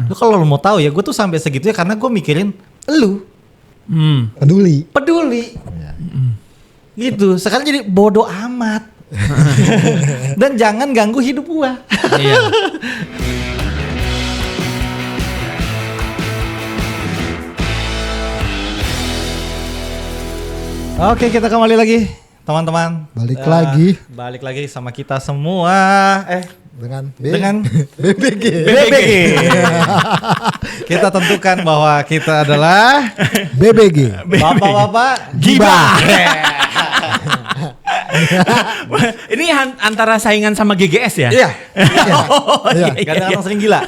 Lu kalau lu mau tahu ya, gue tuh sampai segitunya karena gue mikirin lu. Peduli. Gitu. Sekarang jadi bodoh amat. Dan jangan ganggu hidup gua. Iya. Oke, kita kembali lagi, teman-teman. Balik lagi sama kita semua. Dengan BBG. Kita tentukan bahwa kita adalah BBG. Bapak-bapak gibah. Ini antara saingan sama GGS ya? Iya. Oh, iya. Kadang-kadang sering gila.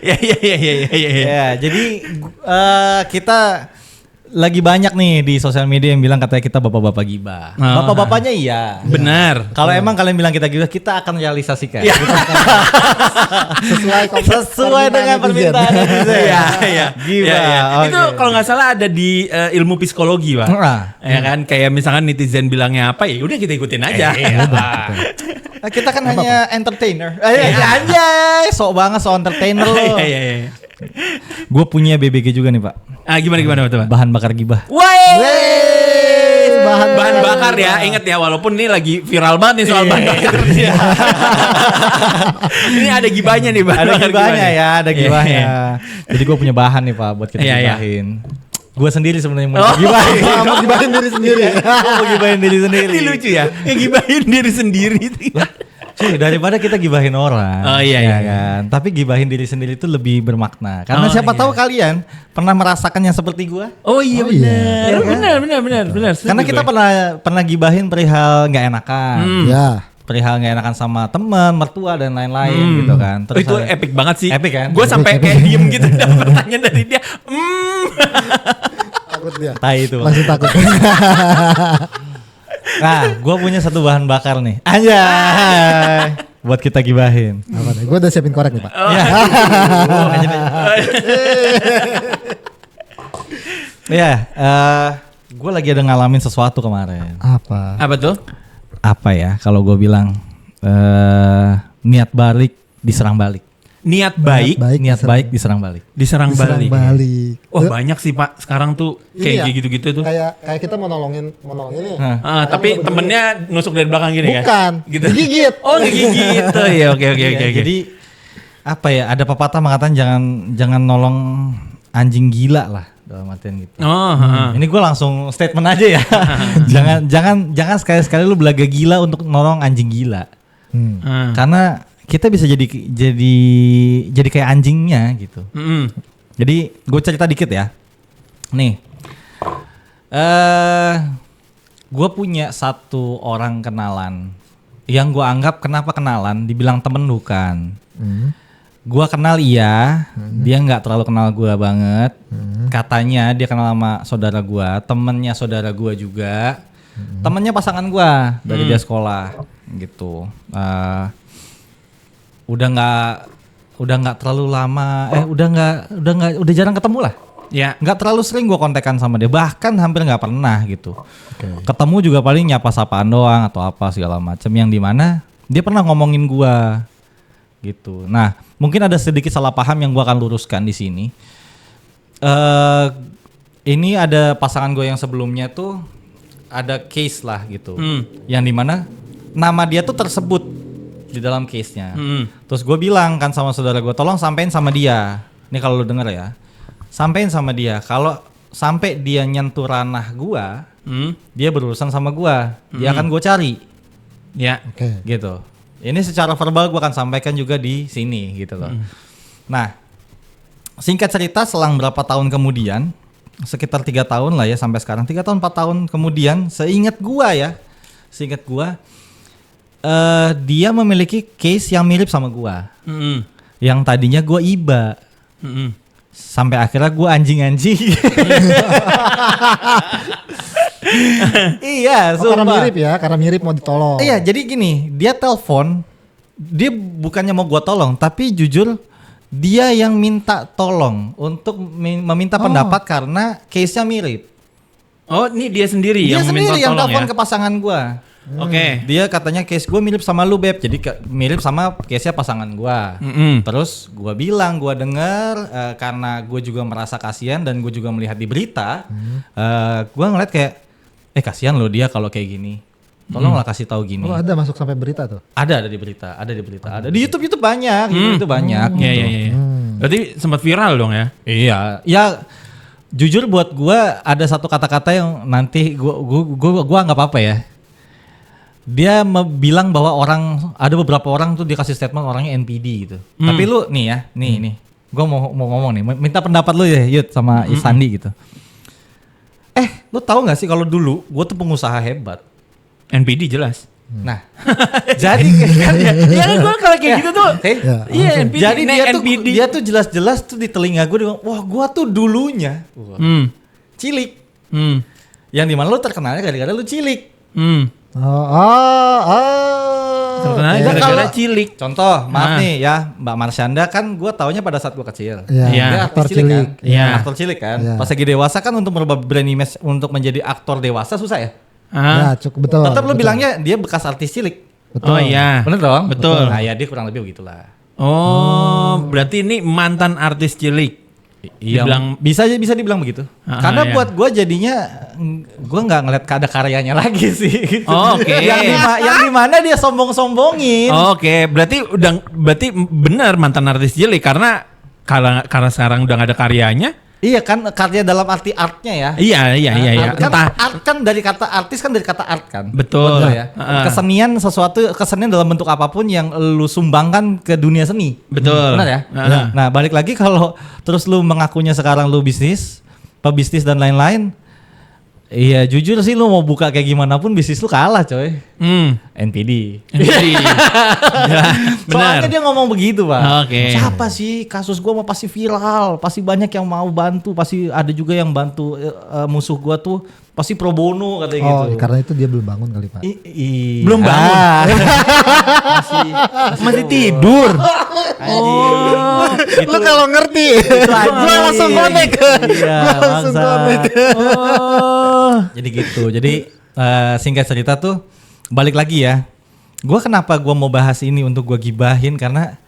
Ya, jadi kita lagi banyak nih di sosial media yang bilang katanya kita bapak-bapak gibah. Bapak-bapaknya iya. Benar. Kalau emang kalian bilang kita gibah, kita akan realisasikan. Ya. Sesuai dengan permintaan netizen. Iya. Gibah. Ya. Okay. Itu kalau nggak salah ada di ilmu psikologi, Pak. Ya kan, kayak misalkan netizen bilangnya apa ya, udah kita ikutin aja. Kita kan hanya entertainer. Anjay, sok banget sok entertainer lo. Iya. Gue punya BBG juga nih, Pak. Gimana Pak? Bahan bakar gibah. Bahan bakar ya, ingat ya, walaupun ini lagi viral banget nih soal bahan bakar. Ini ada gibahnya nih, bahan bakar gibahnya. Ada gibahnya. Jadi gue punya bahan nih, Pak, buat kita gibahin. Gue sendiri sebenarnya mau gibahin. Mau gibahin diri sendiri. Mau gibahin diri sendiri. Ini lucu ya, gibahin diri sendiri. Cuy, daripada kita gibahin orang. Oh iya. Kan? Tapi gibahin diri sendiri itu lebih bermakna. Karena siapa tahu kalian pernah merasakan yang seperti gua. Oh iya benar. Benar. Karena kita pernah gibahin perihal nggak enakan. Ya. Perihal nggak enakan sama teman, mertua dan lain-lain gitu kan. Terus itu epic banget sih. Epic kan? Gue sampai kayak diem gitu dapat pertanyaan dari dia. Takut dia. Tai itu. Langsung takut. Nah, gue punya satu bahan bakar nih. Anjay. Buat kita gibahin. Apa nih? Gue udah siapin korek nih, Pak. Gue lagi ada ngalamin sesuatu kemarin. Apa tuh? Apa ya? Kalau gue bilang niat balik diserang balik. Niat baik diserang balik. Diserang balik. Wah, banyak sih, Pak. Sekarang tuh kayak gitu-gitu tuh. Kayak kita mau nolongin nih. Tapi temennya nusuk dari belakang gini kan? Bukan. Gitu. Gigit. Oh, gigit. Iya, oke. Jadi apa ya? Ada pepatah mengatakan jangan nolong anjing gila lah, dalam artian gitu. Ini gue langsung statement aja ya. jangan sekali-sekali lu belaga gila untuk nolong anjing gila. Karena kita bisa jadi kayak anjingnya gitu. Jadi gue cerita dikit ya. Nih, gue punya satu orang kenalan yang gue anggap kenapa kenalan, dibilang temen bukan. Gue kenal iya, dia nggak terlalu kenal gue banget. Katanya dia kenal sama saudara gue, temennya saudara gue juga, temennya pasangan gue dari dia sekolah gitu. Udah nggak terlalu lama, udah jarang ketemu lah. Ya. Nggak terlalu sering gue kontekan sama dia, bahkan hampir nggak pernah gitu. Ketemu juga paling nyapa-sapaan doang atau apa segala macam, yang dimana dia pernah ngomongin gue gitu. Nah, mungkin ada sedikit salah paham yang gue akan luruskan di sini. Ini ada pasangan gue yang sebelumnya tuh ada case lah gitu, yang dimana nama dia tuh tersebut di dalam case-nya. Terus gue bilang kan sama saudara gue, tolong sampein sama dia. Ini kalau lu denger ya, sampein sama dia. Kalau sampai dia nyentuh ranah gue, dia berurusan sama gue, dia akan gue cari. Ya. Gitu. Ini secara verbal gue akan sampaikan juga di sini gitu loh. Nah, singkat cerita, selang berapa tahun kemudian, sekitar 3 tahun lah ya sampai sekarang, 3 tahun 4 tahun kemudian, seingat gue, dia memiliki case yang mirip sama gua. Yang tadinya gua iba. Sampai akhirnya gua anjing-anjing. Iya, sumpah. Karena mirip mau ditolong. Iya, jadi gini, dia telepon, dia bukannya mau gua tolong, tapi jujur dia yang minta tolong untuk meminta pendapat karena case-nya mirip. Oh, ini dia sendiri Dia yang meminta sendiri yang tolong telepon ya? ke pasangan gua. Oke. Dia katanya case gue mirip sama lu Beb, jadi mirip sama case-nya pasangan gue. Terus gue bilang, gue denger karena gue juga merasa kasihan dan gue juga melihat di berita, gue ngeliat kayak, kasihan loh dia kalau kayak gini. Tolonglah kasih tahu gini. Oh ada masuk sampai berita tuh? Ada di berita, ada di YouTube banyak, itu banyak. Iya. Berarti sempat viral dong ya? Iya, ya jujur buat gue ada satu kata-kata yang nanti gue anggap apa ya? Dia bilang bahwa ada beberapa orang tuh dikasih statement orangnya NPD gitu. Tapi lu nih ya, nih. Gue mau ngomong nih, minta pendapat lu ya Yud sama Isandi gitu. Lu tahu nggak sih kalau dulu gue tuh pengusaha hebat. NPD jelas. Nah, jadi kan ya kan gue kalau kayak gitu tuh. Iya, NPD. Jadi dia tuh jelas-jelas tuh di telinga gue, wah gue tuh dulunya cilik. Yang dimana lu terkenalnya gara-gara lu cilik. Terkenal gara-gara cilik. Contoh, maaf nih ya, Mbak Marsyanda kan gue taunya pada saat gue kecil. Iya. Dia aktor cilik kan. Iya. Aktor cilik kan. Pas lagi dewasa kan untuk merubah brand image untuk menjadi aktor dewasa susah ya. Ya cukup betul. Tetap lu bilangnya dia bekas artis cilik. Betul. Oh iya. Bener dong? Betul. Nah ya dia kurang lebih begitulah. Berarti ini mantan artis cilik. Iya, bisa dibilang begitu. Karena buat gue jadinya gue nggak ngeliat ada karyanya lagi sih. Oke. Yang dimana dia sombong-sombongin. Oke, berarti benar mantan artis cilik karena sekarang udah nggak ada karyanya. Iya kan, karya dalam arti artnya ya. Iya. Kan art kan dari kata artis kan dari kata art kan. Betul ya. Kesenian dalam bentuk apapun yang lu sumbangkan ke dunia seni. Betul. Benar ya? Nah, balik lagi kalau terus lu mengakunya sekarang lu bisnis, pebisnis dan lain-lain. Iya, jujur sih lu mau buka kayak gimana pun bisnis lu kalah, coy. NPD. Ya, benar. Soalnya dia ngomong begitu, Pak. Oke. Siapa sih kasus gua mau pasti viral, pasti banyak yang mau bantu, pasti ada juga yang bantu musuh gua tuh pasti pro bono katanya gitu. Oh, karena itu dia belum bangun kali, Pak. Belum bangun. Masih tidur. Itu lu kalau ngerti. Gua langsung connect. Iya, langsung connect. Jadi gitu. Jadi singkat cerita tuh balik lagi ya. Gua kenapa gua mau bahas ini untuk gua gibahin karena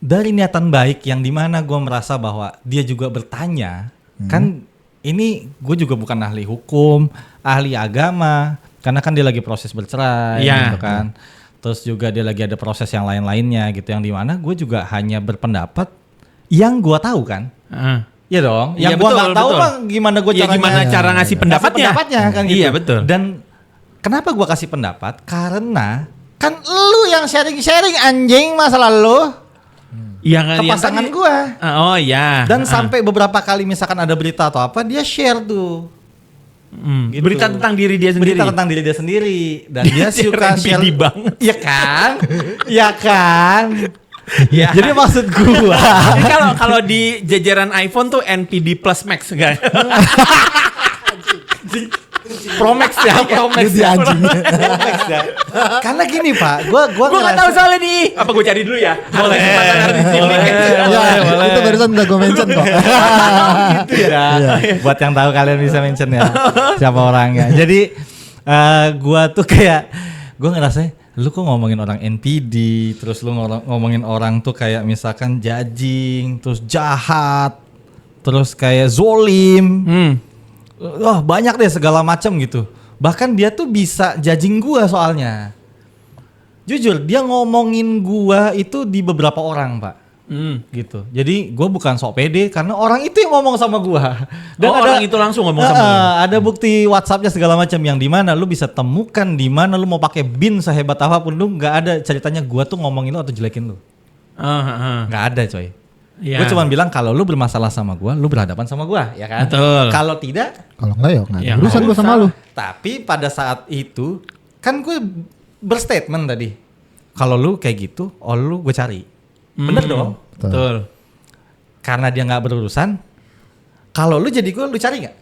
dari niatan baik yang dimana gua merasa bahwa dia juga bertanya kan. Ini gue juga bukan ahli hukum, ahli agama, karena kan dia lagi proses bercerai gitu kan. Terus juga dia lagi ada proses yang lain-lainnya gitu, yang dimana gue juga hanya berpendapat yang gue tahu kan. Iya dong. Yang gue nggak tahu mah gimana gue caranya. Gimana cara ngasih pendapatnya kan gitu. Iya betul. Dan kenapa gue kasih pendapat? Karena kan lu yang sharing-sharing anjing masa lalu. Ke pasangan gue. Oh iya. Dan sampai beberapa kali misalkan ada berita atau apa dia share tuh. Gitu. Berita tentang diri dia sendiri. Berita tentang diri dia sendiri dan dia suka share banget. Iya kan? Iya kan? Ya. Jadi maksud gua. Kalau di jajaran iPhone tuh NPD Plus Max kan. Pro Max ya. Promax ya. Karena gini Pak, gua nggak tahu soalnya nih. Apa gue cari dulu ya? Boleh. Itu barusan udah gue mention kok. Gitu ya. Buat yang tahu kalian bisa mention ya siapa orangnya. Jadi gua tuh gua ngerasa lu kok ngomongin orang NPD, terus lu ngomongin orang tuh kayak misalkan judging, terus jahat, terus kayak zolim. Banyak deh segala macam gitu. Bahkan dia tuh bisa judging gua soalnya. Jujur dia ngomongin gua itu di beberapa orang Pak. Gitu. Jadi gua bukan sok pede karena orang itu yang ngomong sama gua. Dan orang itu langsung ngomong sama lu. Ada bukti WhatsAppnya segala macam yang di mana lu bisa temukan di mana lu mau pakai bin sehebat apapun lu nggak ada ceritanya gua tuh ngomongin lu atau jelekin lu. Nggak ada coy. Ya. Gue cuma bilang kalau lu bermasalah sama gue, lu berhadapan sama gue, ya kan? Betul. Kalau tidak, kalau enggak ya nggak ada urusan gue sama lu. Tapi pada saat itu kan gue berstatement tadi, kalau lu kayak gitu, lu gue cari, bener dong? Betul. Karena dia nggak berurusan, kalau lu jadi gue, lu cari nggak?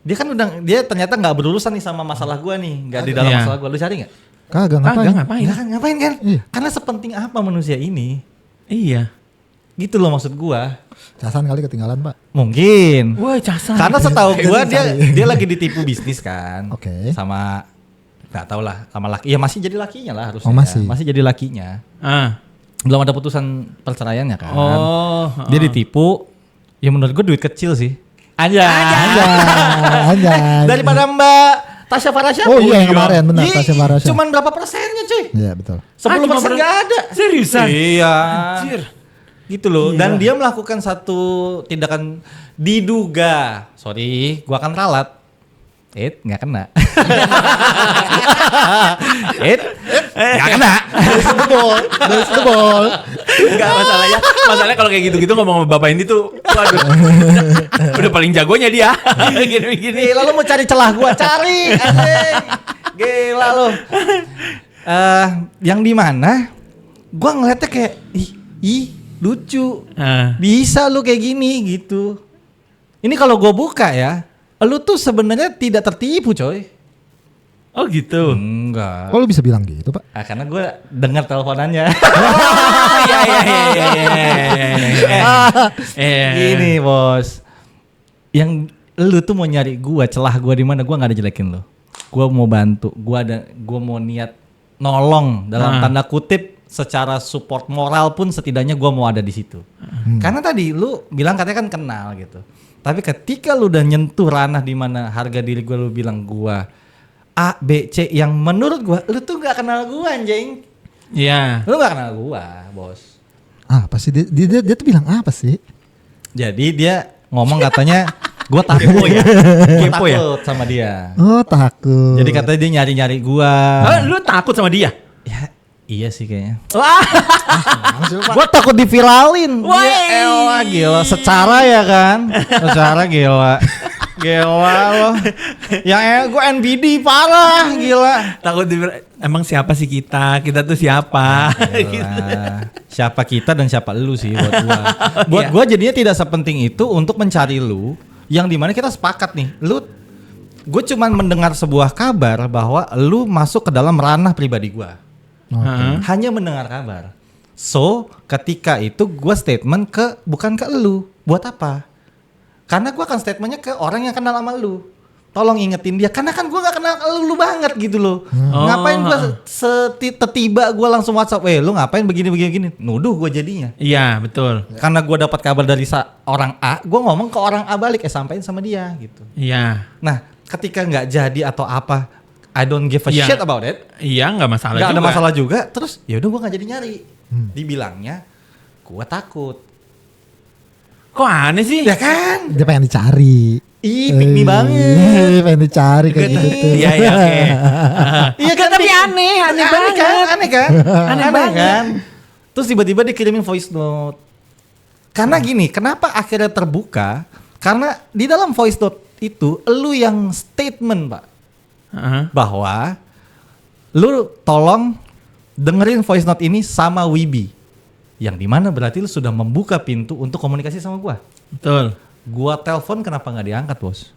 Dia kan dia ternyata nggak berurusan nih sama masalah gue nih, nggak di dalam masalah gue, lu cari nggak? Kagak ngapain? Ngapain kan? Iya. Karena sepenting apa manusia ini? Iya. Gitu loh maksud gua. Casan kali ketinggalan, Pak. Mungkin. Wah, casan. Karena setahu gua dia lagi ditipu bisnis kan. Oke. Sama nggak tahu lah sama laki. Ya masih jadi lakinya lah harusnya. Oh, masih. Masih jadi lakinya. Belum ada putusan perceraiannya kan. Dia ditipu. Ya menurut gua duit kecil sih. Anjay. Daripada Mbak Tasya Farasya. Oh iya yang kemarin benar Tasya Farasya. Cuman berapa persennya cuy? Iya betul. 10% nggak ada. Seriusan? Iya. Anjir. Gitu loh. Dan dia melakukan satu tindakan diduga. Sorry, gua akan ralat. Nggak kena. Nggak kena. That's the ball. Enggak masalahnya. Masalahnya kalau kayak gitu-gitu ngomong sama bapak ini tuh, waduh. Udah paling jagonya dia. Gini-gini. Gila lu mau cari celah gua, cari. Anjing. Gila lu. Yang di mana? Gua ngeliatnya kayak ih lucu. Bisa lu kayak gini gitu. Ini kalau gua buka ya, lu tuh sebenarnya tidak tertipu, coy. Oh gitu. Enggak. Kok lu bisa bilang gitu, Pak? Karena gue dengar teleponannya. Gini, Bos. Yang lu tuh mau nyari gua, celah gua di mana? Gua enggak ada jelekin lu. Gua mau bantu. Gua mau niat nolong dalam tanda kutip secara support moral pun setidaknya gua mau ada di situ. Karena tadi lu bilang katanya kan kenal gitu. Tapi ketika lu udah nyentuh ranah di mana harga diri gua, lu bilang gua A, B, C yang menurut gua lu tuh gak kenal gua anjing. Iya. Lu gak kenal gua, Bos. Apa sih dia tuh bilang apa sih? Jadi dia ngomong katanya gua takut ya. Kepo ya sama dia. Oh, takut. Jadi katanya dia nyari-nyari gua. Lu takut sama dia? Ya, iya sih kayaknya. Wah. Gua takut diviralin. Wah, elah gila. Secara ya kan. Secara gila. Gila loh. Yang gue NBD parah gila. Takut emang siapa sih kita? Kita tuh siapa? Siapa kita dan siapa lu sih buat gua. Buat gua jadinya tidak sepenting itu untuk mencari lu yang dimana kita sepakat nih. Gue cuman mendengar sebuah kabar bahwa lu masuk ke dalam ranah pribadi gua. Hanya mendengar kabar. So ketika itu gue statement bukan ke lu. Buat apa? Karena gue akan statementnya ke orang yang kenal sama lu. Tolong ingetin dia. Karena kan gue gak kenal lu banget gitu loh. Ngapain gue tiba gue langsung WhatsApp. Lu ngapain begini. Nuduh gue jadinya. Iya betul. Karena gue dapat kabar dari orang A. Gue ngomong ke orang A balik. Sampein sama dia gitu. Iya. Nah ketika gak jadi atau apa. I don't give a shit about it. Iya gak masalah juga. Gak ada masalah juga. Terus yaudah gue gak jadi nyari. Dibilangnya gue takut. Kok aneh sih? Ya kan? Dia pengen dicari. Ih, pick me banget. Pengen dicari kayak gitu. Iya, oke. Iya kan, tapi aneh banget. Aneh kan? Terus tiba-tiba dikirimin voice note. Karena gini, kenapa akhirnya terbuka? Karena di dalam voice note itu, lu yang statement, Pak. Bahwa lu tolong dengerin voice note ini sama Wibi. Yang dimana berarti lu sudah membuka pintu untuk komunikasi sama gua. Betul. Gua telepon kenapa nggak diangkat, Bos?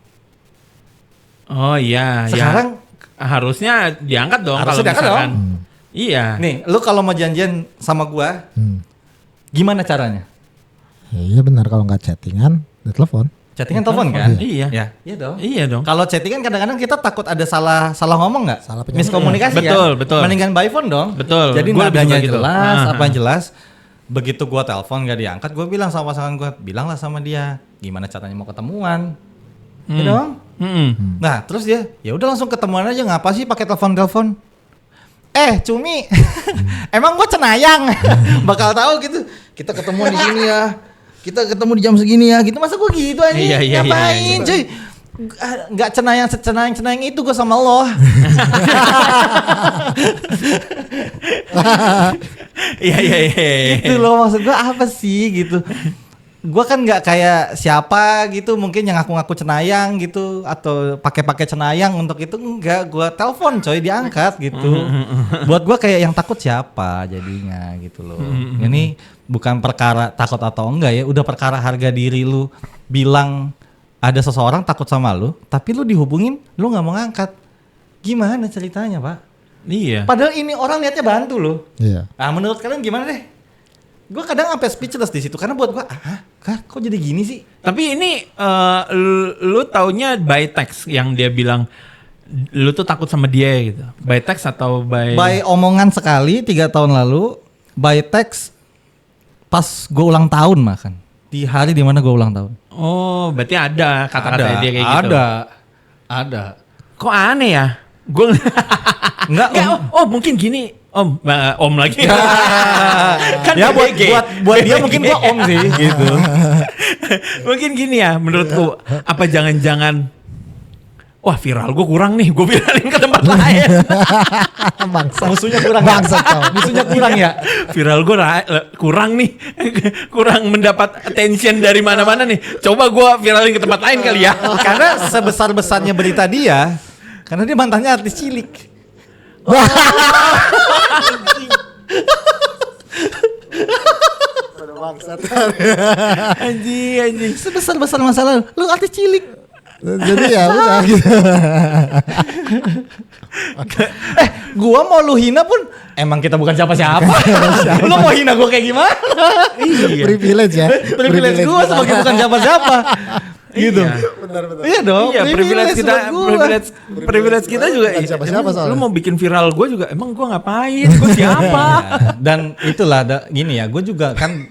Oh iya. Sekarang harusnya diangkat dong. Harusnya diangkat dong. Iya. Nih, lu kalau mau janjian sama gua, gimana caranya? Iya benar, kalau nggak chattingan, dia telepon. Chattingan telepon kan? Iya. Ya, iya dong. Iya dong. Kalau chattingan kadang-kadang kita takut ada salah ngomong nggak? Salah penyampaian. Miskomunikasi Betul, kan? betul. Mendingan by phone dong. Betul. Jadi Gua nadanya gitu. jelas, apa yang jelas. Begitu gua telepon gak diangkat, gua bilang sama pasangan gua, bilanglah sama dia, gimana caranya mau ketemuan. Ya dong? Nah, terus dia, ya udah langsung ketemuan aja, ngapa sih pakai telepon? Cumi, emang gua cenayang, bakal tahu gitu. Kita ketemu di sini ya, kita ketemu di jam segini ya, gitu. Masa gua gitu aja? Iya, ngapain, cuy? Nggak cenayang itu gue sama lo. Iya. Itu loh maksud gue apa sih gitu. Gue kan nggak kayak siapa gitu mungkin yang ngaku-ngaku cenayang gitu atau pakai cenayang untuk itu, enggak. Gue telepon coy, diangkat gitu. Buat gue kayak yang takut siapa jadinya gitu loh. Ini bukan perkara takut atau enggak ya, udah perkara harga diri lu. Bilang ada seseorang takut sama lu, tapi lu dihubungin, lu nggak mau ngangkat. Gimana ceritanya, Pak? Iya. Padahal ini orang niatnya bantu lu. Iya. Nah, menurut kalian gimana deh? Gue kadang sampai speechless di situ karena buat gue, kok jadi gini sih? Tapi ini lu taunya by text yang dia bilang lu tuh takut sama dia gitu. By text atau by omongan sekali 3 tahun lalu, by text pas gue ulang tahun makan. Di hari dimana gue ulang tahun. Oh, berarti ada kata-kata dia kayak gitu. Ada. Kok aneh ya? Gue Enggak, oh mungkin gini. Om lagi. Kan ya buat dia mungkin gua om sih gitu. Mungkin gini ya menurutku, apa jangan-jangan wah viral gue kurang nih, gue viralin ke tempat lain. Musuhnya kurang. Musuhnya kurang ya. Viral gue kurang nih. Kurang mendapat attention dari mana-mana nih. Coba gue viralin ke tempat lain kali ya. Karena sebesar-besarnya berita dia, karena dia mantannya artis cilik. Anjing. Sebesar-besar masalah, lu artis cilik. Jadi ya udah gitu. Gua mau lu hina pun emang kita bukan siapa-siapa. Lu mau hina gua kayak gimana? Iya. Privilege ya. Privilege gua sebagai bukan siapa-siapa. Gitu. Benar. Iya dong. Iya, privilege kita juga. Siapa-siapa soalnya. Lu mau bikin viral gue juga, emang gue ngapain? Gue siapa? Dan itulah gini ya, gue juga kan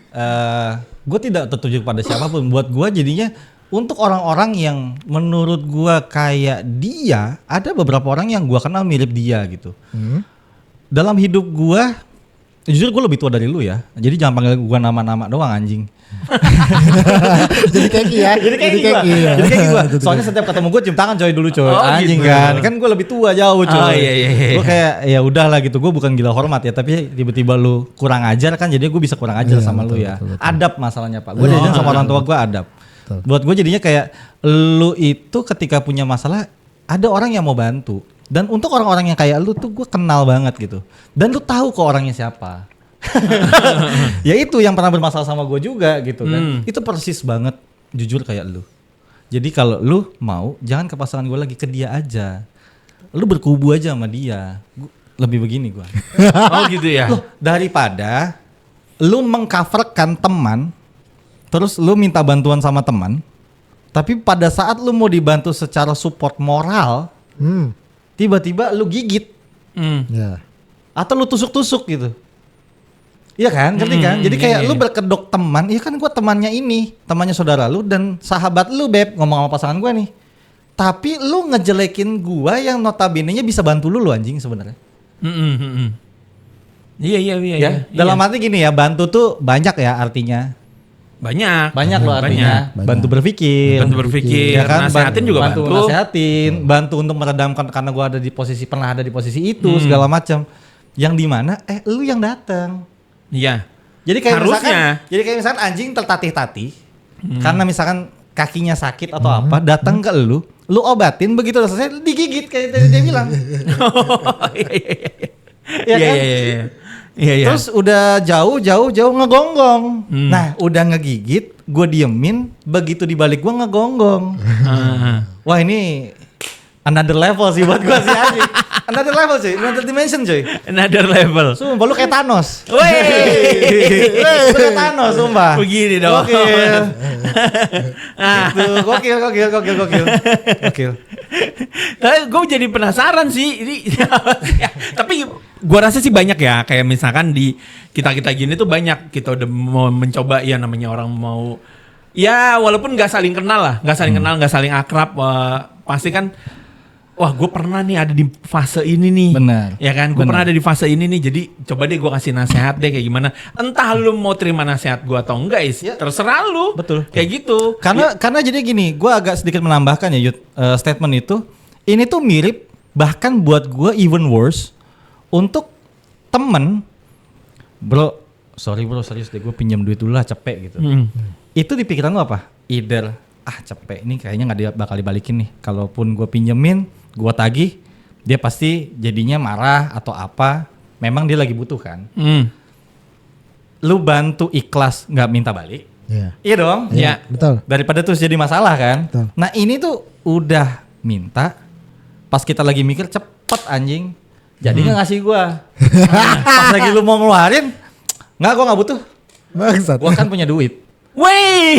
gue tidak tertuju pada siapapun. Buat gue jadinya untuk orang-orang yang menurut gue kayak dia, ada beberapa orang yang gue kenal mirip dia gitu. Dalam hidup gue, jujur gue lebih tua dari lu ya. Jadi jangan panggil gue nama-nama doang anjing. Jadi keki ya. Jadi keki gue. Soalnya setiap ketemu gue cium tangan coy dulu coy. Anjing gitu. kan gue lebih tua jauh coy. Oh, iya. Gue kayak ya udahlah gitu. Gue bukan gila hormat ya, tapi tiba-tiba lu kurang ajar kan, jadi gue bisa kurang ajar sama lu ya. Betul. Adab masalahnya Pak. Gue diajarin sama orang tua gue adab. Betul. Buat gue jadinya kayak lu itu ketika punya masalah ada orang yang mau bantu. Dan untuk orang-orang yang kayak lu tuh gue kenal banget gitu. Dan lu tahu kok orangnya siapa. Ya itu yang pernah bermasalah sama gue juga gitu kan. Itu persis banget jujur kayak lu. Jadi kalau lu mau jangan ke pasangan gue lagi, ke dia aja. Lu berkubu aja sama dia. Lebih begini gue. Oh gitu ya. Loh, daripada lu mengcoverkan teman, terus lu minta bantuan sama teman, tapi pada saat lu mau dibantu secara support moral, tiba-tiba lu gigit. Ya. Atau lu tusuk-tusuk gitu. Iya kan, ngerti kan? Jadi kayak lu berkedok teman, iya kan gua temannya ini, temannya saudara lu dan sahabat lu Beb, ngomong sama pasangan gua nih. Tapi lu ngejelekin gua yang notabene-nya bisa bantu lu anjing sebenarnya. Iya. Dalam arti gini ya, bantu tuh banyak ya artinya. Banyak loh artinya. Banyak. Bantu berpikir. Ya kan? Nasehatin juga bantu. Nasehatin, bantu untuk meredamkan karena gua pernah ada di posisi itu segala macam. Yang dimana lu yang datang. Iya. Jadi kayak harusnya. misalkan anjing tertatih-tatih karena misalkan kakinya sakit atau apa, datang ke lu obatin, begitu udah selesai digigit kayak tadi dia bilang. Iya. Terus udah jauh ngegonggong. Nah, udah ngegigit, gue diemin, begitu dibalik gue ngegonggong. Wah, ini another level sih buat gue sih anjing. Another level cuy, another dimension cuy. Another level. Sumpah lu kayak Thanos. Lu kayak Thanos sumpah. Begini dong. Gokil. Tapi gue jadi penasaran sih ini. Tapi gue rasa sih banyak ya, kayak misalkan di kita gini tuh banyak kita udah mau mencoba ya, namanya orang mau ya walaupun nggak saling kenal, nggak saling akrab, pasti kan. Wah, gue pernah nih ada di fase ini nih. Benar. Ya kan, gue pernah ada di fase ini nih. Jadi coba deh gue kasih nasihat deh kayak gimana. Entah lu mau terima nasihat gue atau enggak, terserah lu. Betul. Kayak gitu. Karena jadi gini, gue agak sedikit menambahkan ya Yud, statement itu. Ini tuh mirip, bahkan buat gue even worse untuk temen. Bro, sorry bro, serius deh, gue pinjam duit dulu lah, capek gitu. Itu di pikiran lu apa? Either capek ini kayaknya nggak bakal dibalikin nih. Kalaupun gue pinjemin, gue tagih, dia pasti jadinya marah atau apa. Memang dia lagi butuh kan. Lu bantu ikhlas nggak minta balik. Iya dong. Iya. Betul. Daripada terus jadi masalah kan. Betul. Nah ini tuh udah minta, pas kita lagi mikir cepet anjing, jadi nggak ngasih gue. Pas lagi lu mau ngeluarin, nggak, gue nggak butuh. Bangsat. Gue kan punya duit. Wey,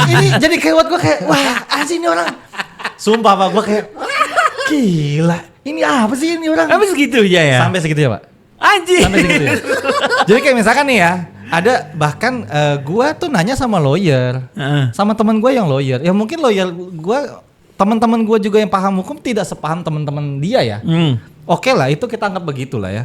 Ini jadi kayak buat gue kayak, wah asli ini orang. Sumpah Pak, gue kayak, gila. Ini apa sih ini orang? apa segitu ya? Sampai segitu ya Pak? Anjing. Sampai segitu ya? Jadi kayak misalkan nih ya, ada bahkan gue tuh nanya sama lawyer. Sama teman gue yang lawyer. Ya mungkin lawyer gue, teman-teman gue juga yang paham hukum tidak sepaham teman-teman dia ya. Oke lah, itu kita anggap begitulah ya.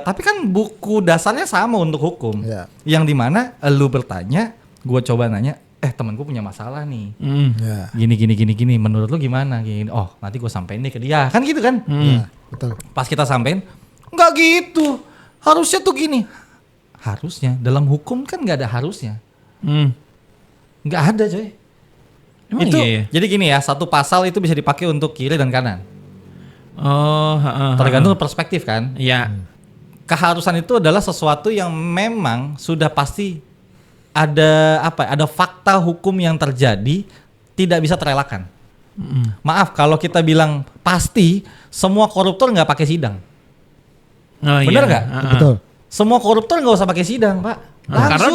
Tapi kan buku dasarnya sama untuk hukum. Ya. Yang dimana lu bertanya, gue coba nanya, temanku punya masalah nih. Ya. Gini. Menurut lu gimana? Gini. Oh, nanti gue sampein nih ke dia. Kan gitu kan? Ya, betul. Pas kita sampein, nggak gitu. Harusnya tuh gini. Harusnya dalam hukum kan nggak ada harusnya. Nggak ada coy. Emang Itu iya ya? jadi gini ya, satu pasal itu bisa dipakai untuk kiri dan kanan. Oh, Tergantung perspektif kan. Iya. Keharusan itu adalah sesuatu yang memang sudah pasti ada ada fakta hukum yang terjadi tidak bisa terelakkan. Maaf kalau kita bilang pasti semua koruptor nggak pakai sidang. Oh, Bener iya. nggak? Betul. Semua koruptor nggak usah pakai sidang, Pak. Karena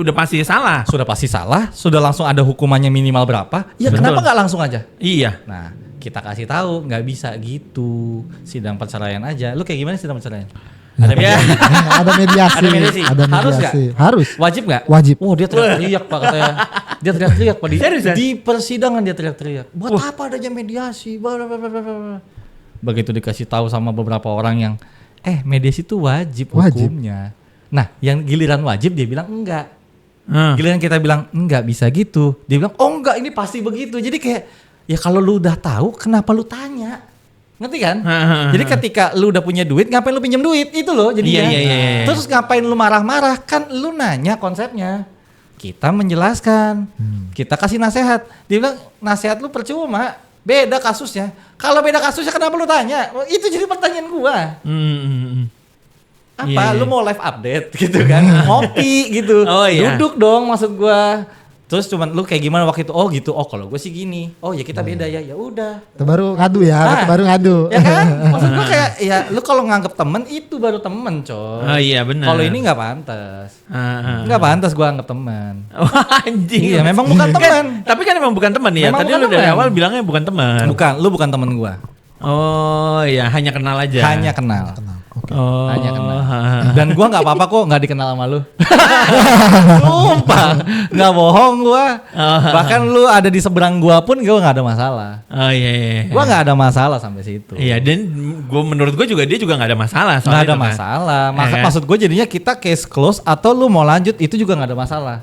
udah pasti salah. Sudah pasti salah, sudah langsung ada hukumannya minimal berapa? Ya Betul. kenapa nggak langsung aja? Iya. Nah, kita kasih tahu nggak bisa gitu. Sidang perceraian aja. Lu kayak gimana sidang perceraian? Ada Ya. mediasi? Ada mediasi. Ada mediasi. Ada Harus mediasi. nggak? Harus. Wajib nggak? Wajib. Oh dia teriak-teriak Pak katanya. Dia teriak-teriak Pak Seriusan? di persidangan dia teriak-teriak. Buat apa adanya mediasi? Blablabla. Begitu dikasih tahu sama beberapa orang yang mediasi itu wajib Wajib. hukumnya. Nah, yang giliran wajib dia bilang enggak. Hmm. Giliran kita bilang enggak bisa gitu, dia bilang oh enggak ini pasti begitu. Jadi kayak ya kalau lu udah tahu kenapa lu tanya? Ngerti kan? Jadi ketika lu udah punya duit ngapain lu pinjam duit? Itu loh jadinya. Iya. Terus ngapain lu marah-marah? Kan lu nanya konsepnya. Kita menjelaskan. Kita kasih nasihat. Dia bilang nasihat lu percuma. Beda kasusnya. Kalau beda kasusnya kenapa lu tanya? Itu jadi pertanyaan gua. Apa? Iya. Lu mau live update gitu kan? Ngopi gitu. Oh, iya. Duduk dong maksud gua. Terus cuman lu kayak gimana waktu itu? Oh gitu. Oh kalau gue sih gini. Oh ya kita beda ya. Ya udah. Itu baru ngadu ya. Nah, Itu baru ngadu. Ya kan? Maksud gua kayak ya lu kalau nganggep temen itu baru temen coy. Oh iya benar. Kalau ini nggak pantas. Nggak pantas gua anggap teman. Oh, anjing. Iya memang bukan teman. Tapi kan emang bukan teman ya. Memang Tadi bukan lu dari teman. awal bilangnya bukan teman. Bukan. Lu bukan temen gua. Oh iya, hanya kenal aja. Hanya kenal. Oh, Hanya kenal. Dan gua nggak apa-apa kok nggak dikenal sama lu. Sumpah, nggak bohong gua. Bahkan lu ada di seberang gua pun gua nggak ada masalah. Oh iya. Gua nggak ada masalah sampai situ. Iya, dan menurut gue juga dia juga nggak ada masalah. soal Nggak ada itu kan. masalah. Ya kan? Maksud gue jadinya kita case close atau lu mau lanjut itu juga nggak ada masalah.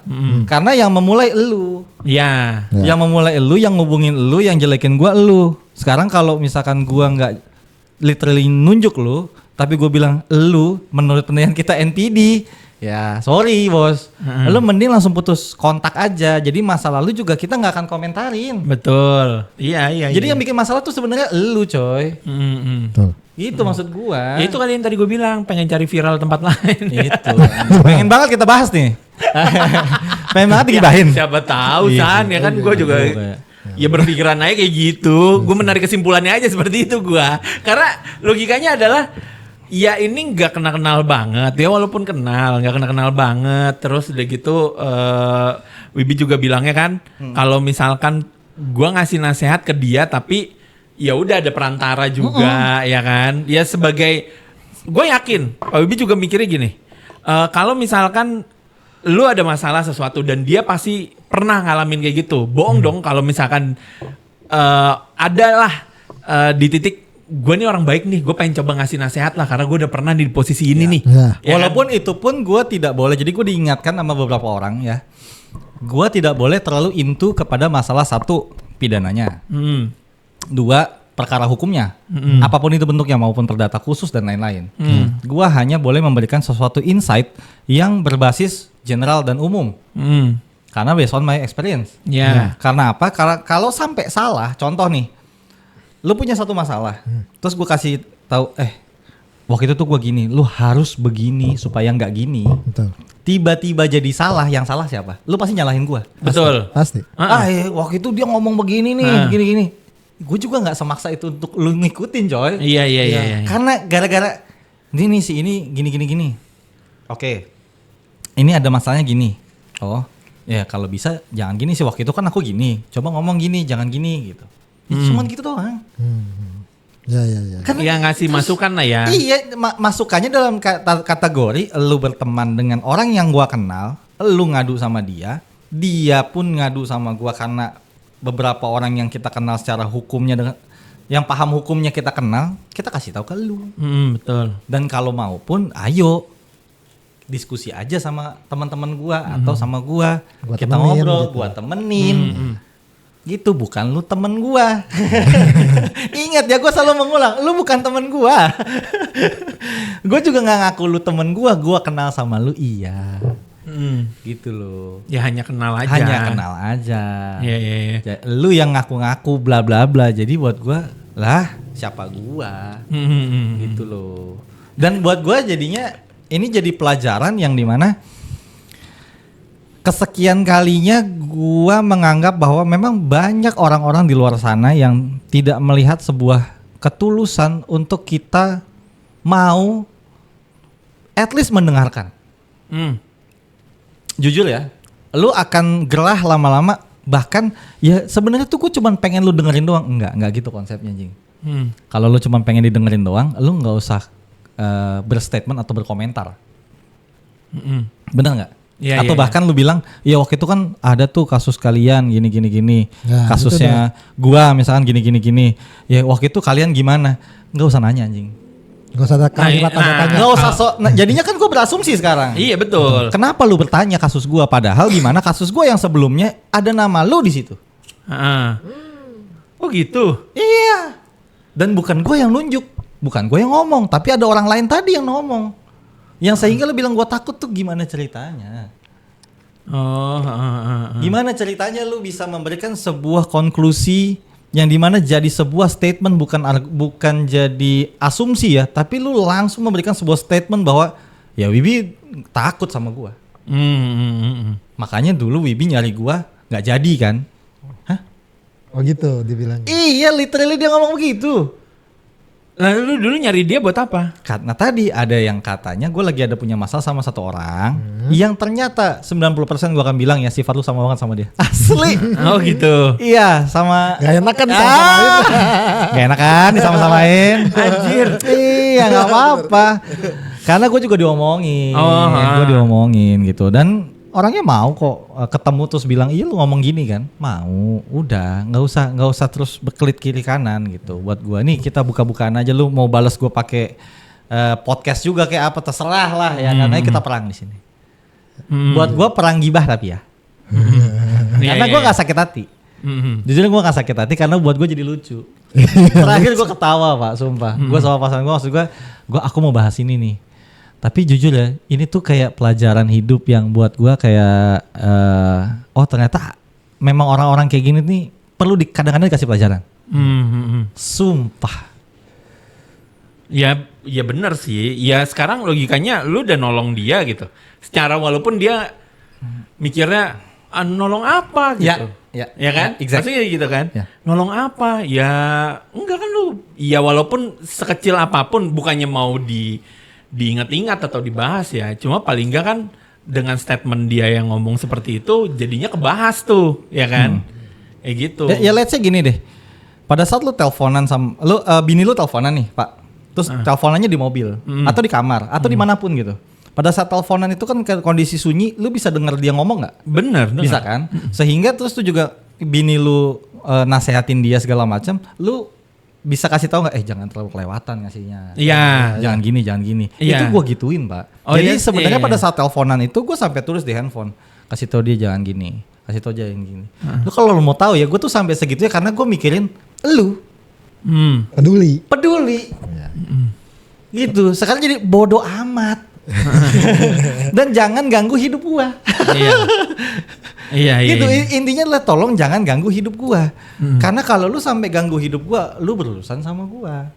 Karena yang memulai elu. Iya. Ya. Yang memulai elu, yang ngubungin elu, yang jelekin gua elu. Sekarang kalau misalkan gua nggak literally nunjuk lu, tapi gue bilang elu menurut penilaian kita NPD, ya sorry bos, lu mending langsung putus kontak aja. Jadi masa lalu juga kita nggak akan komentarin. Betul. Iya. Jadi yang bikin masalah tuh sebenarnya elu coy. Betul. Gitu maksud gua. Ya itu kan yang tadi gue bilang, pengen cari viral tempat lain. Itu. Pengen banget kita bahas nih. Pengen banget digibahin. Siapa tahu Iya, San, ya kan gue juga ya berpikiran aja kayak gitu. Gue menarik kesimpulannya aja seperti itu gue. Karena logikanya adalah ya ini nggak kenal banget. Ya walaupun nggak kenal banget. Terus udah gitu Wibi juga bilangnya kan kalau misalkan gue ngasih nasihat ke dia tapi ya udah ada perantara juga ya kan. Ya sebagai gue yakin Pak Wibi juga mikirnya gini. Kalau misalkan lu ada masalah sesuatu dan dia pasti pernah ngalamin kayak gitu. Bohong dong kalau misalkan adalah di titik gue nih orang baik nih, gue pengen coba ngasih nasihat lah karena gue udah pernah di posisi ini nih. Ya. Ya Walaupun itu pun gue tidak boleh. Jadi gue diingatkan sama beberapa orang ya. Gue tidak boleh terlalu into kepada masalah satu pidananya. Dua perkara hukumnya. Apapun itu bentuknya maupun perdata khusus dan lain-lain. Gue hanya boleh memberikan sesuatu insight yang berbasis general dan umum. Karena based on my experience. Ya. Karena apa? Karena kalau sampai salah, contoh nih, lu punya satu masalah, terus gue kasih tahu, waktu itu tuh gue gini, lu harus begini supaya nggak gini. Betul. Tiba-tiba jadi salah, yang salah siapa? Lu pasti nyalahin gue. Betul. Pasti. Waktu itu dia ngomong begini nih, gini-gini. Gue juga nggak semaksa itu untuk lu ngikutin, coy. Iya. Karena gara-gara ini si ini gini. Oke. ini ada masalahnya gini. Oh, ya kalau bisa jangan gini sih, waktu itu kan aku gini. Coba ngomong gini, jangan gini gitu. Cuman gitu doang. Ya. Karena Ya ngasih masukan lah ya. iya, masukannya dalam kategori lu berteman dengan orang yang gua kenal, lu ngadu sama dia, dia pun ngadu sama gua karena beberapa orang yang kita kenal secara hukumnya dengan yang paham hukumnya kita kenal, kita kasih tahu ke lu. Betul. Dan kalau mau pun ayo diskusi aja sama teman-teman gua atau sama gua. Kita temenin ngobrol, gitu. gua temenin. Gitu, bukan lu temen gua. Ingat ya, gua selalu mengulang, lu bukan temen gua. Gua juga nggak ngaku lu temen gua kenal sama lu, iya. Gitu loh. Ya hanya kenal aja. Hanya kenal aja. Iya. Lu yang ngaku-ngaku bla bla bla. Jadi buat gua lah siapa gua. Gitu loh. Dan buat gua jadinya ini jadi pelajaran yang dimana kesekian kalinya gua menganggap bahwa memang banyak orang-orang di luar sana yang tidak melihat sebuah ketulusan untuk kita mau at least mendengarkan. Jujur ya, lu akan gerah lama-lama, bahkan ya sebenarnya tuh gue cuman pengen lu dengerin doang. Enggak gitu konsepnya, Jing. Kalau lu cuman pengen didengerin doang, lu nggak usah berstatement atau berkomentar. Bener nggak? Ya, atau bahkan lu bilang, ya waktu itu kan ada tuh kasus kalian gini. Ya, kasusnya gua misalkan gini. Ya waktu itu kalian gimana? Nggak usah nanya, anjing. Gak usah ada kalimat tanya. Nggak usah jadinya kan gua berasumsi sekarang. Iya betul. Kenapa lu bertanya kasus gua, padahal gimana kasus gua yang sebelumnya ada nama lu di situ? Oh gitu. Iya. Dan bukan gua yang nunjuk, bukan gua yang ngomong, tapi ada orang lain tadi yang ngomong. Yang sehingga lu bilang gua takut tuh gimana ceritanya? Gimana ceritanya lu bisa memberikan sebuah konklusi yang dimana jadi sebuah statement, bukan jadi asumsi ya, tapi lu langsung memberikan sebuah statement bahwa ya Wibi takut sama gua. Makanya dulu Wibi nyari gua nggak jadi kan? Hah? Oh gitu dibilang. Iya, literally dia ngomong begitu. Lalu lu dulu nyari dia buat apa? Karena tadi ada yang katanya gue lagi ada punya masalah sama satu orang yang ternyata 90% gue akan bilang ya sifat lu sama banget sama dia. Asli. Oh gitu. Iya, sama. Gak enak kan disama-samain. Gak enak kan disama-samain. Anjir. Iya, gak apa-apa. Karena gue juga diomongin. Gue diomongin gitu. Dan orangnya mau kok ketemu terus bilang, iya lu ngomong gini kan, mau, udah nggak usah terus berkelit kiri kanan gitu. Buat gue nih kita buka-bukaan aja, lu mau balas gue pakai podcast juga kayak apa terserah lah ya, karena kita perang di sini. Buat gue perang gibah tapi ya, karena gue nggak sakit hati. Jujur gue nggak sakit hati karena buat gue jadi lucu. Terakhir gue ketawa pak, sumpah. Gue sama pasangan gue, maksud gue aku mau bahas ini nih. Tapi jujur ya, ini tuh kayak pelajaran hidup yang buat gue kayak, oh ternyata memang orang-orang kayak gini nih perlu kadang-kadang dikasih pelajaran. Sumpah. Ya benar sih. Ya sekarang logikanya lu udah nolong dia gitu. Secara walaupun dia mikirnya nolong apa gitu. Ya kan? Exactly. Maksudnya gitu kan? Ya. Nolong apa? Ya enggak kan lu. Ya walaupun sekecil apapun, bukannya mau diingat-ingat atau dibahas ya. Cuma paling enggak kan dengan statement dia yang ngomong seperti itu jadinya kebahas tuh, ya kan? Gitu. Ya let's say gini deh. Pada saat lu teleponan sama bini lu teleponan nih, Pak. Terus teleponannya di mobil atau di kamar atau dimanapun gitu. Pada saat teleponan itu kan kondisi sunyi, lu bisa denger dia ngomong nggak? Bener. Bisa kan? Sehingga terus tuh juga bini lu nasehatin dia segala macam, lu bisa kasih tahu nggak? Jangan terlalu kelewatan ngasihnya. Iya. Jangan gini. Iya. Itu gue gituin pak. Oh, jadi iya, sebenarnya iya. pada saat teleponan itu gue sampai tulis di handphone, kasih tahu dia jangan gini, kasih tahu jangan gini. Lu kalau lu mau tahu ya, gue tuh sampai segitunya karena gue mikirin lu peduli. Gitu. Sekarang jadi bodoh amat. Dan jangan ganggu hidup gua. Iya. Gitu intinya adalah tolong jangan ganggu hidup gua. Karena kalau lu sampai ganggu hidup gua, lu berurusan sama gua.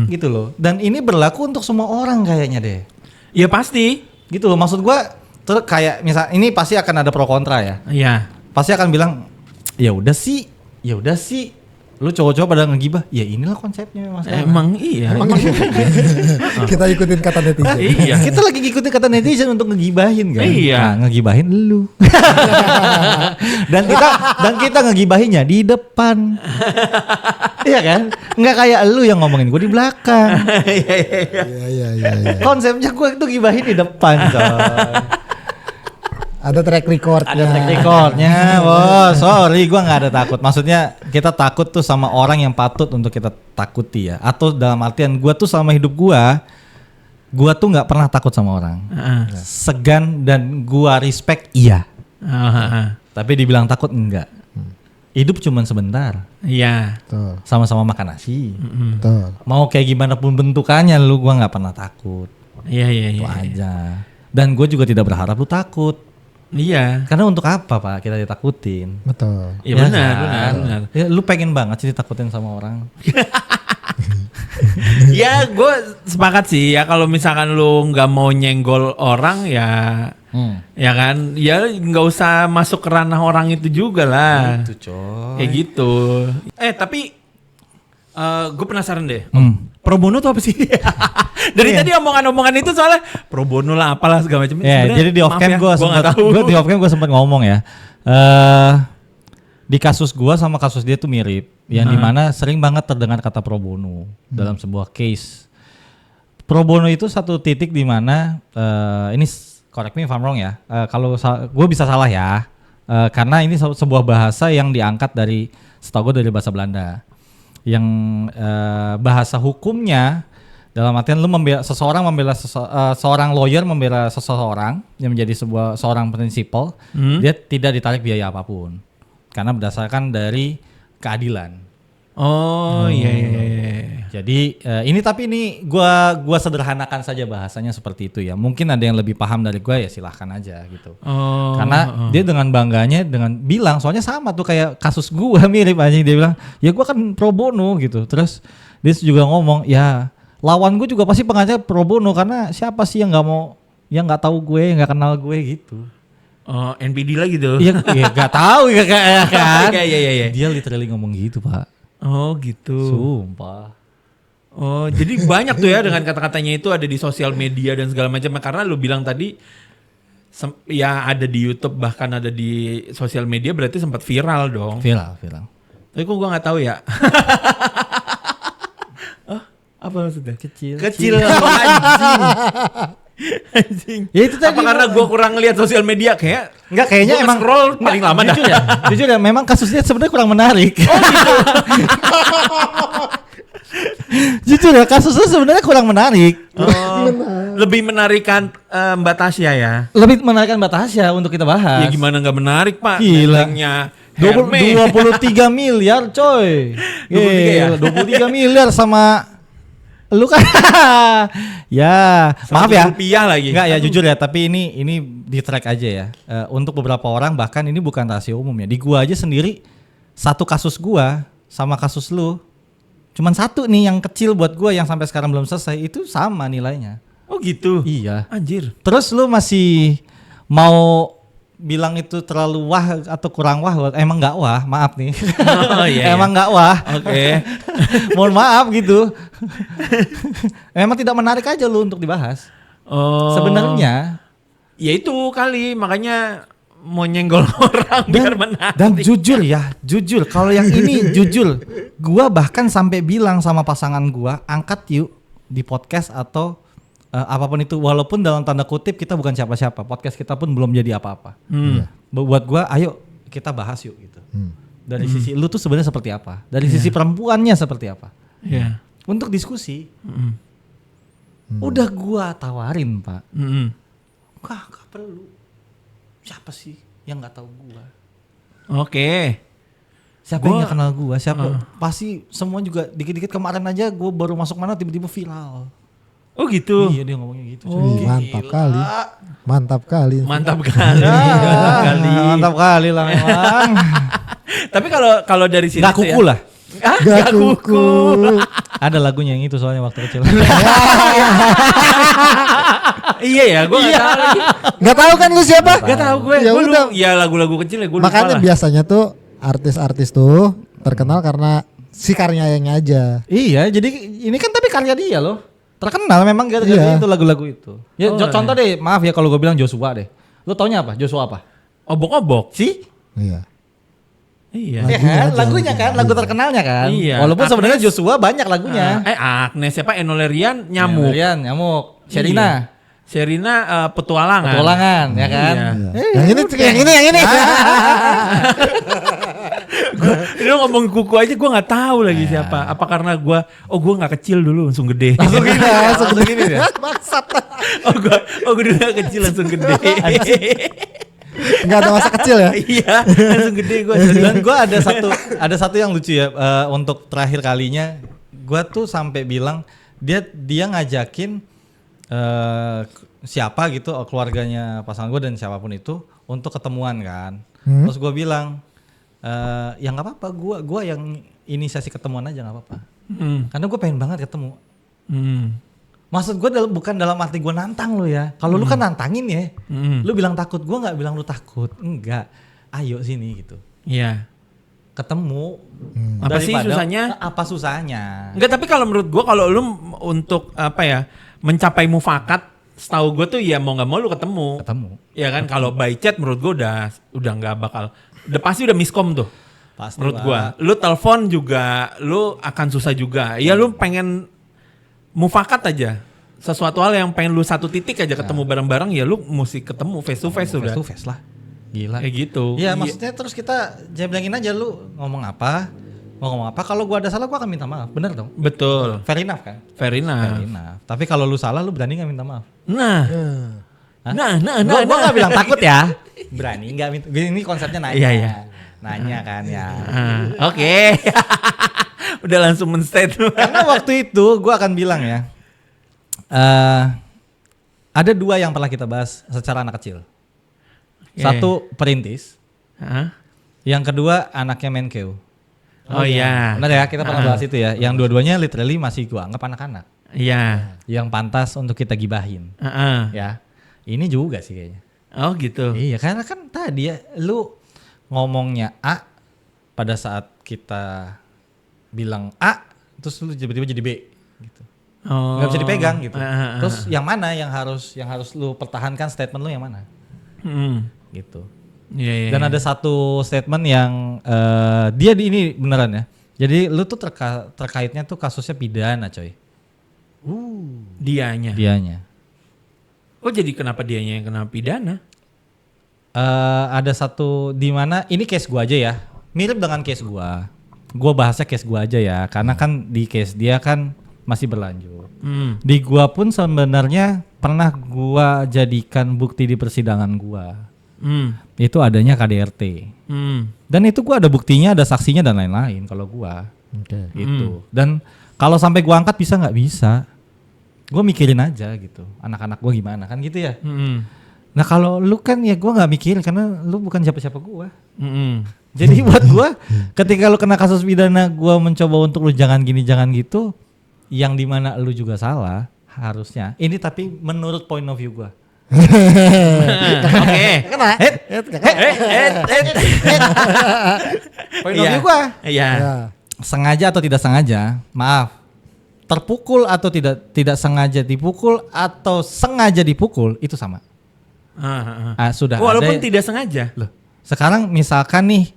Gitu loh. Dan ini berlaku untuk semua orang kayaknya deh. Ya pasti. Gitu loh. Maksud gua terus kayak misal ini pasti akan ada pro kontra ya. Iya. Pasti akan bilang ya udah sih. lu cowok-cowok pada ngegibah, ya inilah konsepnya memang sekarang. Emang iya. Kita ikutin kata netizen. Iya. Kita lagi ngikutin kata netizen untuk ngegibahin kan. Iya. Nah, ngegibahin lu. dan kita ngegibahinnya di depan. Iya kan? Nggak kayak lu yang ngomongin gue di belakang. Iya. Konsepnya gue itu gibahin di depan, coy. Ada track recordnya. Ada track recordnya, bos. Sorry, gue nggak ada takut. Maksudnya kita takut tuh sama orang yang patut untuk kita takuti ya. Atau dalam artian gue tuh sama hidup gue tuh nggak pernah takut sama orang. Segan dan gue respect iya. Tapi dibilang takut enggak. Hidup cuman sebentar. Iya. Tuh. Sama-sama makan nasi. Tuh. Mau kayak gimana pun bentukannya, gue nggak pernah takut. Iya. Itu aja. Dan gue juga tidak berharap lu takut. Iya. Karena untuk apa Pak kita ditakutin? Betul. Iya benar. Ya, lu pengen banget sih ditakutin sama orang. Ya gue sepakat sih ya kalau misalkan lu nggak mau nyenggol orang ya, ya kan, ya nggak usah masuk ke ranah orang itu juga lah. Itu coy. Kayak gitu. Tapi gue penasaran deh. Pro bono tuh apa sih? Dari tadi omongan-omongan itu soalnya pro bono lah apalah segala macam. Ya, jadi di off cam gue sempat ngomong ya. Di kasus gue sama kasus dia tuh mirip. Yang dimana sering banget terdengar kata pro bono dalam sebuah case. Pro bono itu satu titik di mana ini correct me if I'm wrong ya. Kalau gue bisa salah ya. Karena ini sebuah bahasa yang diangkat dari setahu gue dari bahasa Belanda. Yang bahasa hukumnya dalam artian lu seorang lawyer membela seseorang yang menjadi seorang prinsipal, dia tidak ditarik biaya apapun karena berdasarkan dari keadilan. Iya. Jadi ini gua sederhanakan saja bahasanya seperti itu ya. Mungkin ada yang lebih paham dari gua ya silahkan aja gitu. Karena dia dengan bangganya dengan bilang soalnya sama tuh kayak kasus gua mirip aja, dia bilang ya gua kan pro bono gitu. Terus dia juga ngomong ya lawan gue juga pasti pengacara pro bono karena siapa sih yang nggak tahu gue, nggak kenal gue gitu. NPD lagi tuh. Iya nggak tahu ya kan. Iya. Dia literally ngomong gitu Pak. Oh gitu. Sumpah. Oh jadi banyak tuh ya dengan kata-katanya itu ada di sosial media dan segala macam. Karena lu bilang tadi ya ada di YouTube bahkan ada di sosial media berarti sempat viral dong. Viral. Tapi kok gue nggak tahu ya. Apa maksudnya? Kecil. Anjing. Ya itu tadi. Apa karena gue kurang lihat sosial media kayak? Enggak, kayaknya emang scroll paling lama dah. Jujur ya, memang kasusnya sebenarnya kurang menarik. Oh gitu. Jujur ya, kasusnya sebenarnya kurang menarik. Lebih menarikan Mbak Tasya ya. Lebih menarikkan Mbak Tasya untuk kita bahas. Ya gimana nggak menarik Pak? Gila. Nentengnya 23 miliar coy. 23 ya? 23 miliar sama lu kan. Ya, maaf ya. Rupiah lagi. Enggak ya jujur ya, tapi ini di track aja ya. Untuk beberapa orang bahkan ini bukan rahasia umum ya. Di gua aja sendiri satu kasus gua sama kasus lu cuman satu nih yang kecil buat gua yang sampai sekarang belum selesai itu sama nilainya. Oh gitu. Iya. Anjir. Terus lu masih mau bilang itu terlalu wah atau kurang wah? Emang nggak wah, maaf nih. Oh, iya, Emang nggak wah. Oke. Mohon maaf gitu. Emang tidak menarik aja lu untuk dibahas. Oh. Sebenarnya. Ya itu kali makanya mau nyenggol orang biar menarik. Dan jujur kalau yang ini jujur, gua bahkan sampai bilang sama pasangan gua, angkat yuk di podcast atau apapun itu, walaupun dalam tanda kutip kita bukan siapa-siapa, podcast kita pun belum jadi apa-apa. Buat gua, ayo kita bahas yuk gitu. Dari sisi lu tuh sebenarnya seperti apa? Dari sisi perempuannya seperti apa? Iya. Untuk diskusi. Udah gua tawarin Pak. Gak perlu. Siapa sih yang nggak tahu gua? Oke. Siapa yang nggak kenal gua? Siapa? Pasti semua juga dikit-dikit kemarin aja gua baru masuk mana tiba-tiba viral. Oh gitu. Iya dia ngomongnya gitu. Mantap kali. Mantap kali. Mantap kali. Mantap kali lah memang. Tapi kalau dari sini Gak kuku lah. Gak kuku. Ada lagunya yang itu soalnya waktu kecil. Iya ya, gue nggak tahu lagi. Nggak tahu kan lu siapa? Nggak tahu gue. Ya udah. Ya lagu-lagu kecil ya gue lupa Makanya lah. biasanya tuh artis-artis tuh terkenal karena si karyanya aja. Iya, jadi ini kan tapi karya dia loh. Terkenal memang gara-gara itu lagu-lagu itu. Ya contoh deh, maaf ya kalau gue bilang Joshua deh. Lu taunya apa? Joshua apa? Obok-obok. Sih? Iya. Iya. Lagunya kan, lagu terkenalnya kan. Iya. Walaupun sebenarnya Joshua banyak lagunya. Agnes siapa? Enolerian nyamuk. Nyamuk. Sherina petualangan. Petualangan ya kan. Iya. Yang ini. Lu ngomong kuku aja gue nggak tahu lagi siapa. Apa karena gue nggak kecil dulu langsung gede. Langsung gini ya. Bangsat. gue dulu gak kecil langsung gede. Enggak ada masa kecil ya? Iya, langsung gede gue. Dan gue ada satu yang lucu ya, untuk terakhir kalinya gue tuh sampai bilang dia ngajakin siapa gitu, keluarganya pasangan gue dan siapapun itu untuk ketemuan kan. Terus gue bilang ya nggak apa-apa, gue yang inisiasi ketemuan aja nggak apa-apa. Karena gue pengen banget ketemu. Maksud gue bukan dalam arti gue nantang lo ya. Kalau lu kan nantangin ya. Lu bilang takut, gue nggak bilang lu takut. Enggak. Ayo sini gitu. Iya. Ketemu. Apa sih susahnya? Apa susahnya? Enggak, tapi kalau menurut gue kalau lu untuk mencapai mufakat, setahu gue tuh ya mau nggak mau lu ketemu. Ya kan, kalau by chat menurut gue udah nggak bakal. Udah pasti udah miskom tuh. Pasti menurut gue. Lu telepon juga, lu akan susah juga. Ya lu pengen mufakat aja, sesuatu hal yang pengen lu satu titik aja ketemu bareng-bareng, ya lu mesti ketemu face to face udah. Face to face lah, gila. Kayak gitu. Iya maksudnya terus kita bilangin aja lu mau ngomong apa. Kalau gua ada salah gua akan minta maaf, bener dong? Betul. Fair enough kan? Fair enough. Tapi kalau lu salah lu berani nggak minta maaf? Nah. Gua nggak bilang takut ya. Berani nggak minta? Ini konsepnya nanya. Iya. Nanya kan ya. Oke. Udah langsung men-state. Karena waktu itu gue akan bilang ya, ada dua yang pernah kita bahas secara anak kecil. Satu perintis, yang kedua anaknya Menkeu. Oh iya. Benar ya, kita pernah bahas itu ya. Yang dua-duanya literally masih gue anggap anak-anak. Iya. Yang pantas untuk kita gibahin. Ya, ini juga sih kayaknya. Oh gitu. Iya, karena kan tadi ya, lu ngomongnya A pada saat kita bilang A, terus lu tiba-tiba jadi B gitu. Nggak bisa dipegang gitu. Terus yang mana yang harus lu pertahankan, statement lu yang mana? Gitu. Yeah. Dan ada satu statement yang dia ini beneran ya. Jadi lu tuh terkaitnya tuh kasusnya pidana, coy. Dianya. Oh, jadi kenapa dianya yang kena pidana? Ada satu di mana ini case gua aja ya. Mirip dengan case gua. Gue bahasnya case gue aja ya, karena kan di case dia kan masih berlanjut. Di gue pun sebenarnya pernah gue jadikan bukti di persidangan gue. Itu adanya KDRT. Dan itu gue ada buktinya, ada saksinya dan lain-lain kalau gue. Gitu. Dan kalau sampai gue angkat bisa nggak bisa, gue mikirin aja gitu. Anak-anak gue gimana kan gitu ya. Nah kalau lu kan ya gue nggak mikirin karena lu bukan siapa-siapa gue. Jadi buat gue, ketika lu kena kasus pidana, gue mencoba untuk lu jangan gini, jangan gitu, yang dimana lu juga salah harusnya. Ini tapi menurut point of view gue. Oke. Point of view gue. Iya. Sengaja atau tidak sengaja, maaf. Terpukul atau tidak sengaja dipukul atau sengaja dipukul itu sama. Sudah. Walaupun tidak sengaja. Loh. Sekarang misalkan nih.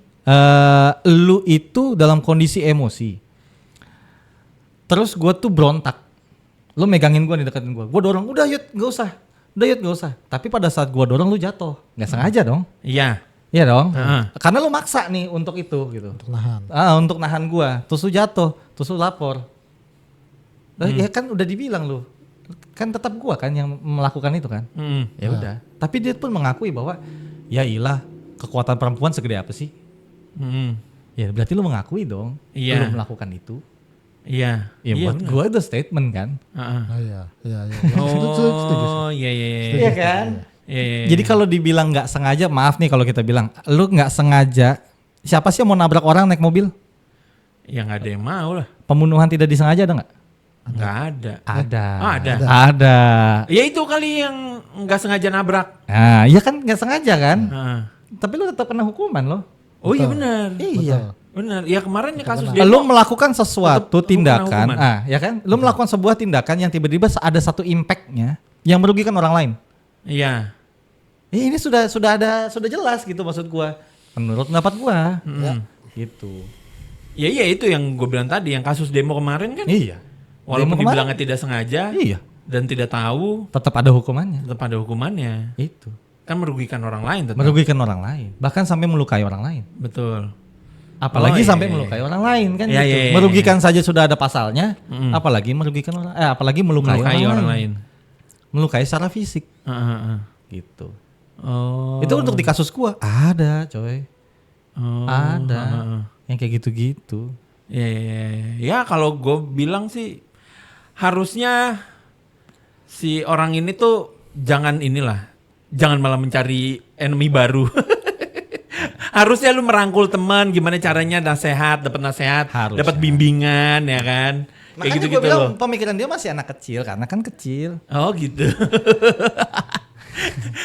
Lu itu dalam kondisi emosi, terus gue tuh berontak, lu megangin gue nih, deketin gue dorong, udah yuk gak usah, tapi pada saat gue dorong lu jatuh, nggak sengaja dong. Iya dong, karena lu maksa nih untuk itu gitu, untuk nahan gue, terus lu jatuh, terus lu lapor, ya kan udah dibilang lu, kan tetap gue kan yang melakukan itu kan, ya udah, tapi dia pun mengakui bahwa ya ilah kekuatan perempuan segede apa sih. Ya berarti lu mengakui dong, lu melakukan itu. Iya. Ya buat gue itu statement kan. Iya. Oh iya. Iya kan. Iya. Jadi kalau dibilang nggak sengaja, maaf nih kalau kita bilang, lu nggak sengaja. Siapa sih yang mau nabrak orang naik mobil? Ya nggak ada yang mau lah. Pembunuhan tidak disengaja ada nggak? Nggak ada. Ada. Ya itu kali yang nggak sengaja nabrak. Nah, iya kan nggak sengaja kan. Tapi lu tetap kena hukuman loh. Oh iya benar. Iya. Benar. Ya kemarin ya kasus Lu melakukan sesuatu Tetep tindakan, hukuman. ya kan? Lu melakukan sebuah tindakan yang tiba-tiba ada satu impact-nya yang merugikan orang lain. Iya. Ini sudah jelas gitu maksud gua. Menurut pendapat gua. Ya. Gitu. Ya iya itu yang gue bilang tadi, yang kasus demo kemarin kan. Iya. Walaupun Demo dibilangnya tidak sengaja. Iya. Dan tidak tahu. Tetap ada hukumannya. Tetap ada hukumannya. Itu. Kan merugikan orang lain tetap. Merugikan orang lain. Bahkan sampai melukai orang lain. Betul. Apalagi iya, sampai iya. melukai orang lain kan Iya, gitu. iya, iya, Merugikan saja sudah ada pasalnya. Apalagi merugikan apalagi melukai orang lain. Melukai secara fisik. Gitu. Oh. Itu untuk di kasus gua ada, coy. Oh. Ada. Yang kayak gitu-gitu. Ya kalau gue bilang sih harusnya si orang ini tuh jangan malah mencari enemy baru. Harusnya lu merangkul teman, gimana caranya dapat nasehat, Harusnya. dapat bimbingan ya kan. Kayak Makanya gitu-gitu gua bilang loh. pemikiran dia masih anak kecil karena kan kecil. Oh gitu.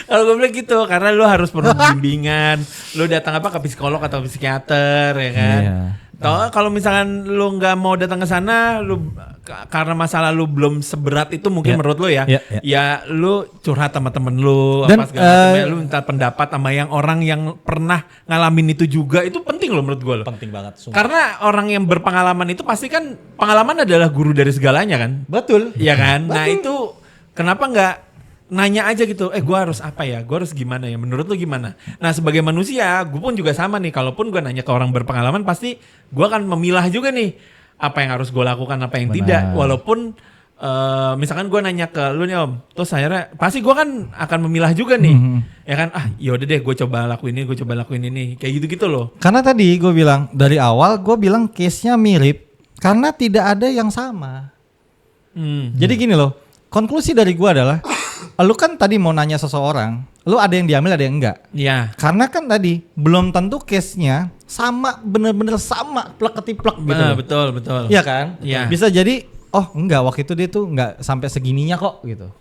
Kalau gue bilang gitu, karena lu harus perlu bimbingan, lu datang ke psikolog atau psikiater ya kan. Iya. Kalau misalkan lu nggak mau datang ke sana, lu karena masalah lu belum seberat itu mungkin menurut lu ya, ya lu curhat sama temen lu, Dan, apa segala macam, lu minta pendapat sama orang yang pernah ngalamin itu juga, itu penting loh menurut gue loh. Penting banget. Sumpah. Karena orang yang berpengalaman itu pasti kan pengalaman adalah guru dari segalanya kan. Betul. Iya kan? Nah itu kenapa nggak nanya aja gitu, gue harus apa ya, gue harus gimana ya, menurut lu gimana? Nah sebagai manusia, gue pun juga sama nih, kalaupun gue nanya ke orang berpengalaman, pasti gue akan memilah juga nih, apa yang harus gue lakukan, apa yang tidak. Walaupun misalkan gue nanya ke lu nih om, terus akhirnya pasti gue kan akan memilah juga nih, ya kan? Yaudah deh, gue coba lakuin ini, kayak gitu-gitu loh. Karena tadi gue bilang, dari awal gue bilang case-nya mirip, karena tidak ada yang sama. Jadi gini loh, konklusi dari gue adalah, lu kan tadi mau nanya seseorang, lu ada yang diambil ada yang enggak. Iya. Karena kan tadi belum tentu case-nya sama, bener-bener sama plek ketiplek gitu. Betul. Iya kan? Iya. Bisa jadi, oh enggak, waktu itu dia tuh enggak sampai segininya kok gitu.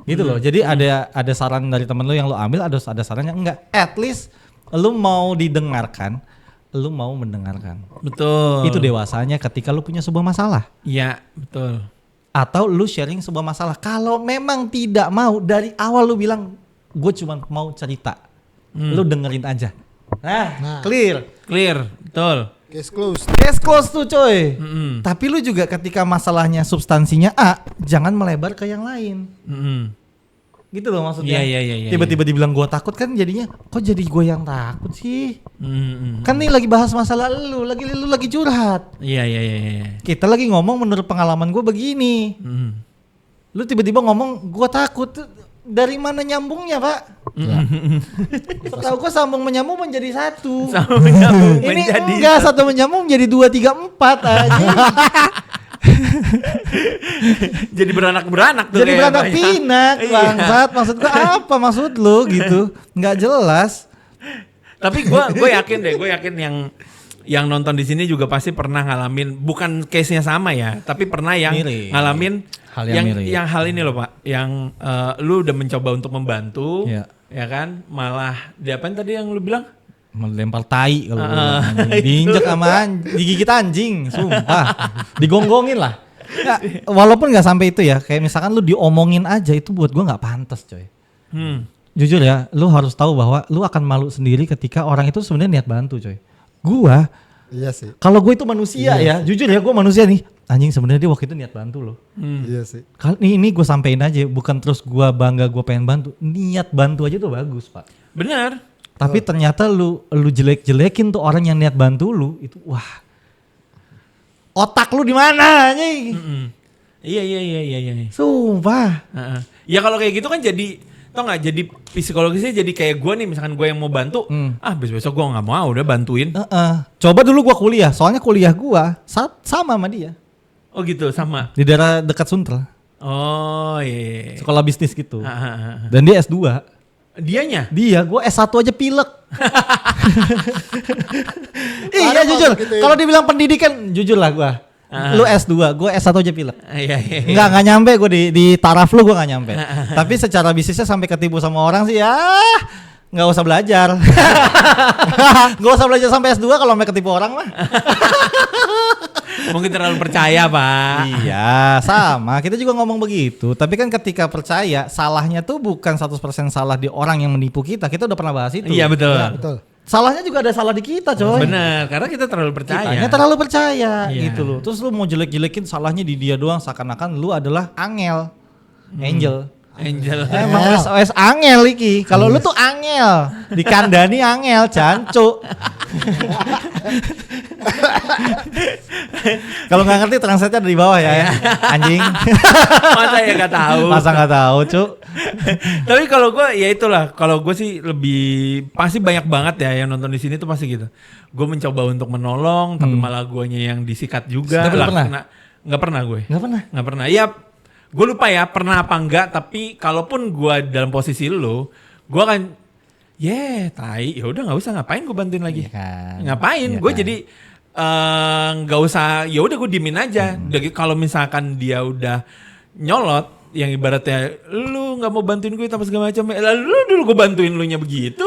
Gitu loh. Jadi ada saran dari temen lu yang lu ambil, ada sarannya enggak. At least lu mau didengarkan, lu mau mendengarkan. Betul. Itu dewasanya ketika lu punya sebuah masalah. Iya, betul. Atau lu sharing sebuah masalah. Kalau memang tidak mau, dari awal lu bilang, gue cuma mau cerita. Lu dengerin aja. Nah, clear, betul. Case closed. Case close tuh coy. Tapi lu juga ketika masalahnya substansinya A, jangan melebar ke yang lain. Gitu loh maksudnya. Iya. Tiba-tiba dibilang gue takut kan jadinya, kok jadi gue yang takut sih? Kan nih lagi bahas masalah lu lagi curhat. Iya. Kita lagi ngomong menurut pengalaman gue begini. Lu tiba-tiba ngomong gue takut. Dari mana nyambungnya pak? Setahu gue sambung menyambung menjadi satu. Ini enggak satu menyambung menjadi 2, 3, 4 aja. Jadi beranak tuh. Jadi beranak pinak bangsat. Maksud gue apa maksud lu gitu? Nggak jelas. Tapi gue yakin yang nonton di sini juga pasti pernah ngalamin, bukan case-nya sama ya, tapi pernah yang mirip. Ngalamin hal yang mirip. Yang hal ini loh pak, yang lu udah mencoba untuk membantu, ya kan, malah diapain tadi yang lu bilang? Melempar tai kalau diinjek sama digigit anjing, sumpah. Digonggongin lah. Ya, walaupun nggak sampai itu ya, kayak misalkan lu diomongin aja itu buat gua nggak pantas coy. Jujur ya, lu harus tahu bahwa lu akan malu sendiri ketika orang itu sebenarnya niat bantu coy. Gua, iya sih. Kalau gue itu manusia ya, jujur ya gue manusia nih. Anjing sebenarnya dia waktu itu niat bantu loh. Iya sih. Kali ini gue sampein aja, bukan terus gue bangga gue pengen bantu. Niat bantu aja tuh bagus pak. Benar. Tapi ternyata lu jelek-jelekin tuh orang yang niat bantu lu itu wah. Otak lu di mana anjing? Iya. Sumpah. Ya kalau kayak gitu kan jadi, tau nggak, jadi psikologisnya jadi kayak gue nih, misalkan gue yang mau bantu, besok gue nggak mau, udah bantuin. Coba dulu gue kuliah, soalnya kuliah gue sama dia. Oh gitu, sama. Di daerah dekat Sunter. Oh iya. Sekolah bisnis gitu. Dan dia S2. Dianya? Dia, gue S1 aja pilek. Iya jujur, kalau dibilang pendidikan, jujur lah gue. Lu S2, gue S1 aja pilek. Iya. Enggak nyampe gue di taraf lu gue gak nyampe. Tapi secara bisnisnya sampai ketipu sama orang sih ya nggak usah belajar. Nggak usah belajar sampai S2 kalau mau ketipu orang mah. Mungkin terlalu percaya, Pak. Iya, sama. Kita juga ngomong begitu. Tapi kan ketika percaya, salahnya tuh bukan 100% salah di orang yang menipu kita. Kita udah pernah bahas itu. Iya, betul. Ya, betul. Salahnya juga ada salah di kita, coy. Benar, karena kita terlalu percaya. Kitanya terlalu percaya Iya. gitu loh. Terus lu mau jelek-jelekin salahnya di dia doang seakan-akan lu adalah angel. Angel. Emang wes angel iki. Kalau lu tuh angel, dikandani angel, jancuk. Kalau nggak ngerti translate-nya dari bawah ya. Anjing. Masa ya nggak tahu. Masa nggak tahu, Cuk. Tapi kalau gue ya itulah, kalau gue sih lebih pasti banyak banget ya yang nonton di sini tuh pasti gitu. Gue mencoba untuk menolong, tapi malah guanya yang disikat juga. Tapi lu pernah? Nggak pernah gue. Nggak pernah. Iya, gue lupa ya pernah apa enggak. Tapi kalaupun gue dalam posisi lu, gue akan tai. Ya udah nggak usah, ngapain gue bantuin lagi? Iya kan. Ngapain? Iya Gue kan. jadi nggak usah. Ya udah gue diemin aja. Kalau misalkan dia udah nyolot, yang ibaratnya lu nggak mau bantuin gue tapi segala macam, lalu dulu gue bantuin lu nya begitu.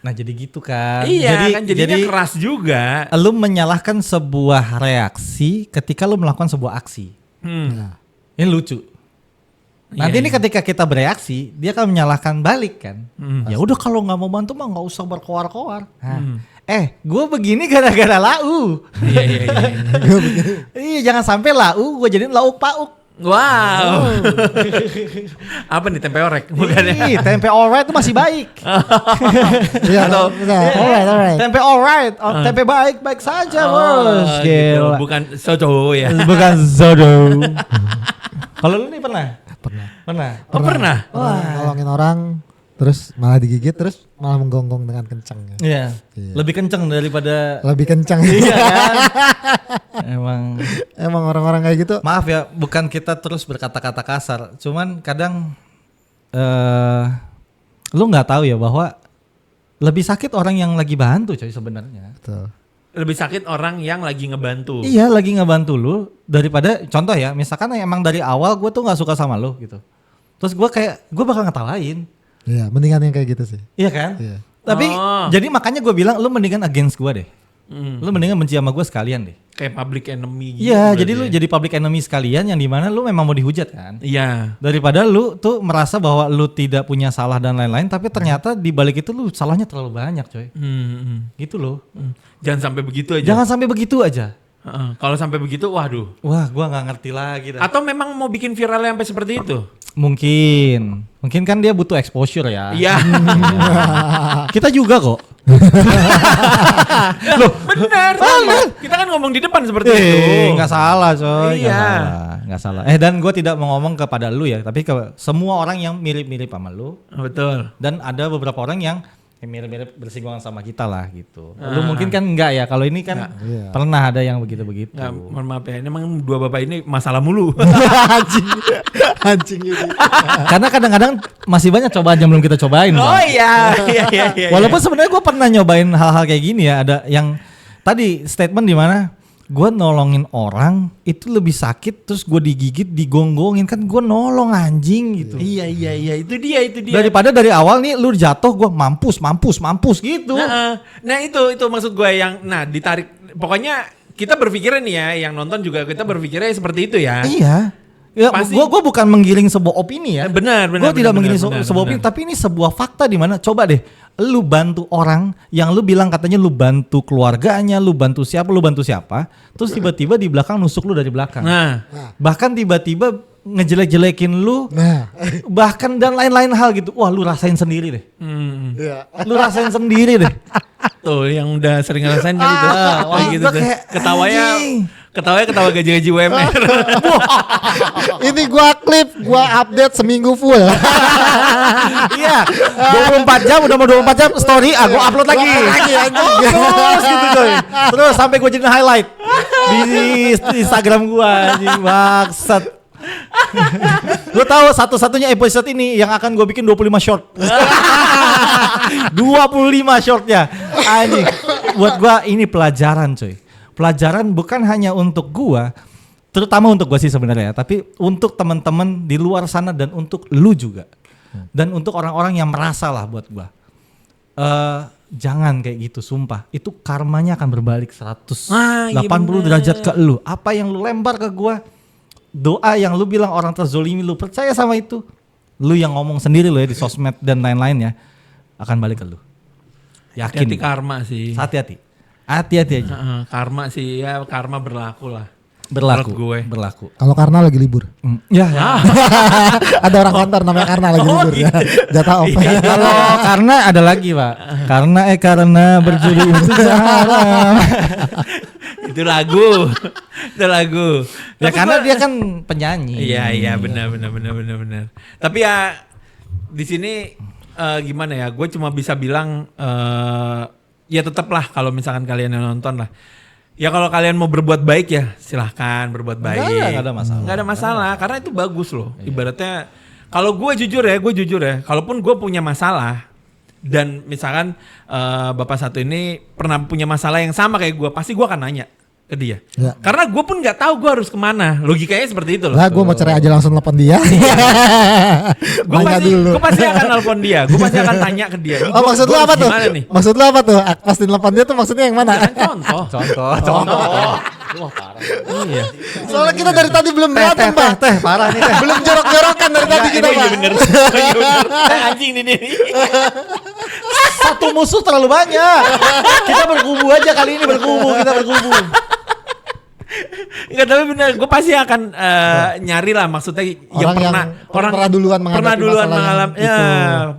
Nah jadi gitu kan. Iya kan jadinya keras juga. Lu menyalahkan sebuah reaksi ketika lu melakukan sebuah aksi. Ini lucu. Nanti ini ketika kita bereaksi, dia akan menyalahkan balik kan. Ya udah kalau nggak mau bantu mah nggak usah berkoar-koar. Gue begini gara-gara lau. Iya. Iya jangan sampai lau gue jadiin lauk pauk. Wow. Apa nih tempe orek? Bukannya. Tempe alright itu masih baik. Iya, Atau- alright. Tempe alright, tempe baik-baik saja bos. Gitu. Gila. Bukan soto ya. Bukan zodo. Kalau lu nih pernah? Pernah. Oh pernah. Nolongin orang, terus malah digigit, terus malah menggonggong dengan kencang. Iya. Lebih kenceng daripada. Lebih kencang. Iya kan? Emang orang-orang kayak gitu. maaf ya, bukan kita terus berkata-kata kasar, cuman kadang lu nggak tahu ya bahwa lebih sakit orang yang lagi bantu coy sebenarnya. Betul. Lebih sakit orang yang lagi ngebantu. Iya lagi ngebantu lu daripada contoh ya, misalkan emang dari awal gue tuh nggak suka sama lu gitu, terus gue bakal ngetawain. Iya, mendingan yang kayak gitu sih. Iya kan? Iya. Tapi jadi makanya gue bilang lu mendingan against gue deh. Lu mendingan benci sama gue sekalian deh. Kayak public enemy gitu. Iya, jadi berarti lu ya. jadi public enemy sekalian yang dimana lu memang mau dihujat kan. Iya. Daripada lu tuh merasa bahwa lu tidak punya salah dan lain-lain, tapi ternyata di balik itu lu salahnya terlalu banyak coy. Gitu loh. Jangan sampai begitu aja. Jangan sampai begitu aja. Kalau sampai begitu, waduh. Wah, gua nggak ngerti lagi dah. Atau memang mau bikin viral sampai seperti itu? Mungkin kan dia butuh exposure ya. Iya. Kita juga kok. Loh, benar. Kita kan ngomong di depan seperti itu. Nggak salah coy. Iya. Nggak salah. Dan gue tidak mau ngomong kepada lu ya, tapi ke semua orang yang mirip-mirip sama lu. Betul. Dan ada beberapa orang yang mirip-mirip bersinggungan sama kita lah gitu. Lu mungkin kan enggak ya, kalau ini kan Iya. pernah ada yang begitu-begitu. Nggak, mohon maaf ya, ini emang dua bapak ini masalah mulu. Anjing ini. Karena kadang-kadang masih banyak cobaan yang belum kita cobain. Oh Bang. iya. Walaupun sebenarnya gue pernah nyobain hal-hal kayak gini ya, ada yang tadi statement di mana gue nolongin orang itu lebih sakit, terus gue digigit, digonggongin, kan gue nolong anjing gitu. Iya, itu dia. Daripada dari awal nih lu jatuh gue mampus gitu. Nah itu maksud gue yang, ditarik. Pokoknya kita berpikirnya nih ya, yang nonton juga kita berpikirnya seperti itu ya. Iya. Ya, Pasti- gue bukan menggiring sebuah opini ya. Benar. Gue tidak menggiring sebuah opini, tapi ini sebuah fakta di mana coba deh, lu bantu orang yang lu bilang katanya lu bantu keluarganya, lu bantu siapa, terus tiba-tiba di belakang nusuk lu dari belakang. Nah, Bahkan tiba-tiba ngejelek-jelekin lu, Nah. bahkan dan lain-lain hal gitu. Wah, lu rasain sendiri deh. Iya. Lu rasain sendiri deh. tuh yang udah sering ngerasain kan itu. wah, gitu gua tuh. kayak, Ketawanya anjing. ketawa gaji-gaji UMR. Ini gua klip, gua update seminggu full. Iya, 24 jam udah mau 24 jam story, gue upload lagi. Terus gitu coy. Terus sampai gue jadi highlight di Instagram gue, anjing bangsat. Lu tahu satu-satunya episode ini yang akan gue bikin 25 short. 25 shortnya. Anjing. Buat gue ini pelajaran coy. Pelajaran bukan hanya untuk gue, terutama untuk gue sih sebenarnya, tapi untuk teman-teman di luar sana dan untuk lu juga. Dan untuk orang-orang yang merasa lah buat gue. Jangan kayak gitu, sumpah. Itu karmanya akan berbalik 180 iya derajat ke lu. Apa yang lu lempar ke gua, doa yang lu bilang orang terzolimi, lu percaya sama itu, lu yang ngomong sendiri lu ya di sosmed dan lain-lain ya, akan balik ke lu. Yakin. Hati-hati karma sih. Hati-hati aja. Karma sih, ya karma berlaku lah. Berlaku. Menurut gue. Berlaku. Kalau Karna lagi libur. Ya. Ada orang kantor namanya Karna lagi libur ya. Jatah off. Kalau karena ada lagi Pak. Karena berjudi itu haram. Itu lagu. Ya karena dia kan penyanyi. Iya benar. Tapi ya di sini gimana ya? Gue cuma bisa bilang ya tetaplah kalau misalkan kalian yang nonton lah. Ya kalau kalian mau berbuat baik ya silahkan berbuat baik. Nggak ada masalah. Nggak ada masalah karena itu bagus loh. Ibaratnya kalau gue jujur ya. Kalaupun gue punya masalah dan misalkan bapak satu ini pernah punya masalah yang sama kayak gue, pasti gue akan nanya ke dia. Ya. Karena gue pun nggak tahu gue harus kemana. Logikanya seperti itu loh. Lah gue mau cerai aja langsung telepon dia. Gue pasti akan nelpon dia. Gue pasti akan tanya ke dia. Oh maksud lu apa tuh? Nih? Maksud lu apa tuh? Pasti nelpon dia tuh maksudnya yang mana? Contoh. Wah parah. Iya. Soalnya kita dari tadi belum berantem Pak. Teh parah nih teh. Belum jorok-jorokan dari tadi kita Pak. Bener. Anjing nih. Satu musuh terlalu banyak. Kita berkubu aja kali ini kita berkubu. Enggak, tapi benar, gue pasti akan nyari lah, maksudnya Orang pernah duluan mengalami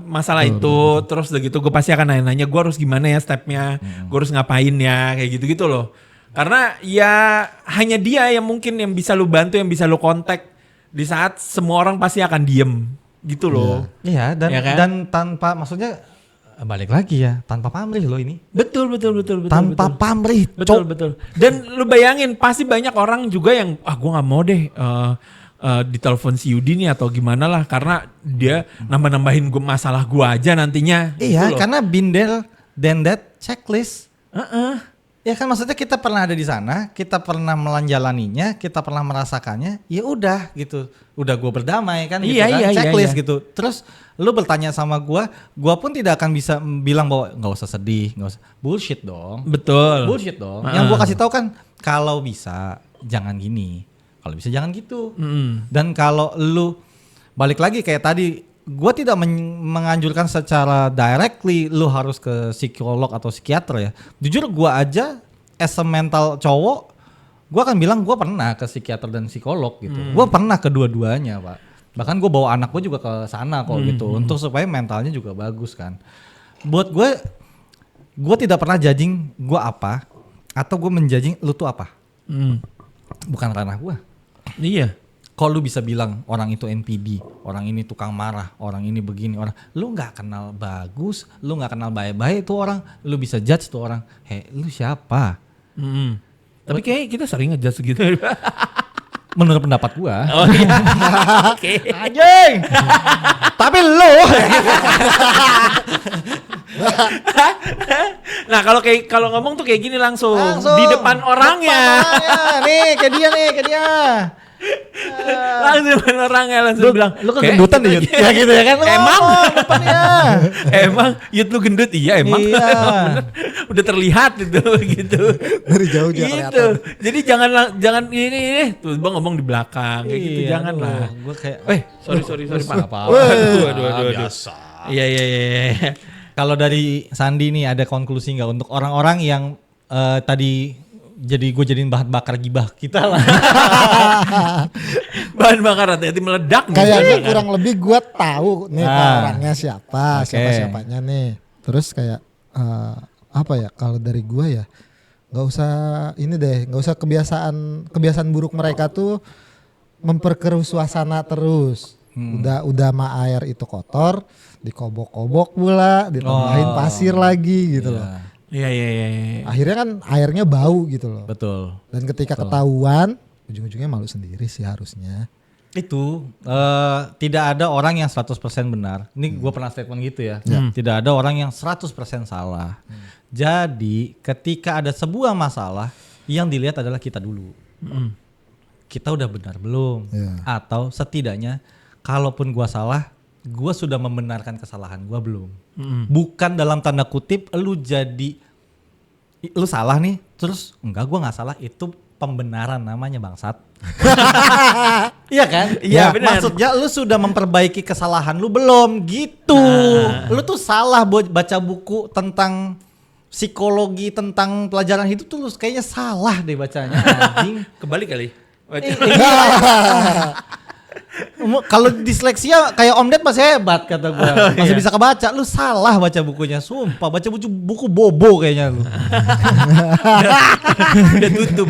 masalah itu. Terus udah gitu gue pasti akan nanya-nanya gue harus gimana ya stepnya, gue harus ngapain ya, kayak gitu-gitu loh. Karena ya hanya dia yang mungkin yang bisa lu bantu, yang bisa lu kontak di saat semua orang pasti akan diem gitu loh. Iya dan Ya kan? dan tanpa maksudnya balik lagi ya, tanpa pamrih loh ini. Betul. Tanpa pamrih. Betul. Dan lu bayangin pasti banyak orang juga yang gue nggak mau deh ditelepon si Yudi nih atau gimana lah, karena dia nambah-nambahin masalah gue aja nantinya. Iya, gitu loh. karena bindel then that checklist. Ya kan maksudnya kita pernah ada di sana, kita pernah menjalaninya, kita pernah merasakannya, ya udah gitu. Udah gue berdamai kan gitu kan, checklist gitu. Terus lu bertanya sama gue pun tidak akan bisa bilang bahwa nggak usah sedih, nggak usah. Bullshit dong. Betul. Bullshit dong. Yang gue kasih tahu kan kalau bisa jangan gini, kalau bisa jangan gitu. Dan kalau lu balik lagi kayak tadi, gue tidak menganjurkan secara directly lu harus ke psikolog atau psikiater ya. Jujur gue aja as a mental cowok, gue akan bilang gue pernah ke psikiater dan psikolog gitu. Gue pernah kedua-duanya Pak. Bahkan gue bawa anak gue juga ke sana kok gitu. Untuk supaya mentalnya juga bagus kan. Buat gue tidak pernah judging gue apa. Atau gue menjudging lu tuh apa. Bukan ranah gue. Iya. Kalau lu bisa bilang orang itu NPD, orang ini tukang marah, orang ini begini, lu nggak kenal bagus, lu nggak kenal baik-baik itu orang, lu bisa judge tuh orang, lu siapa? Tapi kayak kita sering ngejudge gitu. Menurut pendapat gua. Oh iya. Oke. Anjing. Tapi lu. Nah kalau ngomong tuh kayak gini langsung. Di depan orangnya. Nih kayak dia. Langsung orangnya langsung bilang, lu kegendutan deh Yud. Ya gitu ya kan. Emang depannya. Emang Yud lu gendut? Iya emang. Iya. Bener. Udah terlihat itu gitu. Dari jauh juga Gitu. kelihatan. Jadi jangan ini tuh Bang ngomong di belakang kayak gitu, jangan lah. Gua kayak sorry Pak. Aduh. Biasa. Iya. Kalau dari Sandi nih ada konklusi nggak untuk orang-orang yang tadi jadi gue jadiin bahan bakar gibah kita lah. Bahan bakar hati-hati meledak. Kayaknya kurang lebih gue tahu nih orangnya siapa, Okay. siapa-siapanya nih. Terus kayak apa ya? Kalau dari gue ya nggak usah ini deh, nggak usah kebiasaan buruk mereka tuh memperkeruh suasana terus. Udah mah air itu kotor, dikobok-kobok pula, ditambahin pasir lagi gitu loh. Iya. Akhirnya kan airnya bau gitu loh. Betul. Dan ketika ketahuan, ujung-ujungnya malu sendiri sih harusnya. Itu tidak ada orang yang 100% benar. Ini gue pernah statement gitu ya. Tidak ada orang yang 100% salah. Jadi ketika ada sebuah masalah, yang dilihat adalah kita dulu. Kita udah benar belum? Atau setidaknya kalaupun gue salah, Gua sudah membenarkan kesalahan gua belum. Bukan dalam tanda kutip lu salah nih, terus enggak gua nggak salah, itu pembenaran namanya bangsat. Iya kan? Iya, benar. Maksudnya lu sudah memperbaiki kesalahan lu belum gitu. Lu tuh salah buat baca buku tentang psikologi, tentang pelajaran hidup tuh lu kayaknya salah deh bacanya anjing. Kebalik kali. Kalau disleksia kayak Om Ded masih hebat kata gue, masih bisa kebaca. Lu salah baca bukunya, sumpah. Baca buku bobo kayaknya lu. Udah tutup.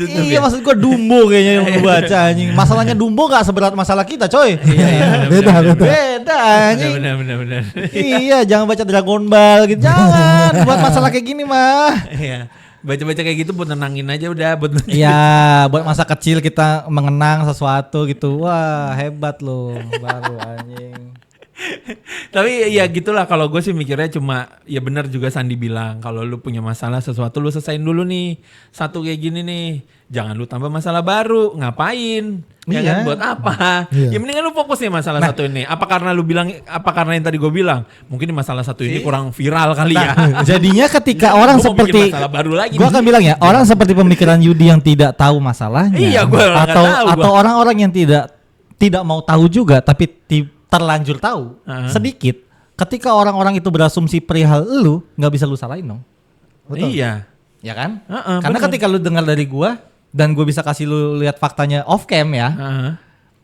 Iya, maksud gue Dumbo kayaknya yang lu baca anjing. Masalahnya Dumbo gak seberat masalah kita coy. Beda anjing. Benar. Iya, jangan baca Dragon Ball gitu. Jangan buat masalah kayak gini mah. Iya. Baca-baca kayak gitu buat nenangin aja udah. Iya, buat masa kecil kita mengenang sesuatu gitu. Wah, hebat lo. Baru anjing. Tapi ya gitulah, kalau gue sih mikirnya cuma ya benar juga Sandi bilang, kalau lu punya masalah sesuatu lu selesain dulu nih. Satu kayak gini nih. Jangan lu tambah masalah baru. Ngapain? Ya Iya. kan, buat apa? Iya. Ya mendingan lu fokus nih masalah satu ini. Apa karena yang tadi gue bilang, mungkin masalah satu ini kurang viral kali ya. Jadinya ketika orang Gua mau bikin seperti masalah baru lagi gua nih. akan bilang ya, orang seperti pemikiran Yudi yang tidak tahu masalahnya. Iya, gua nggak tahu gua. atau orang-orang yang tidak mau tahu juga tapi terlanjur tahu sedikit. Ketika orang-orang itu berasumsi perihal lu, nggak bisa lu salahin dong. Betul. Iya. Ya kan? bener. Karena ketika lu dengar dari gua dan gue bisa kasih lu lihat faktanya off cam ya,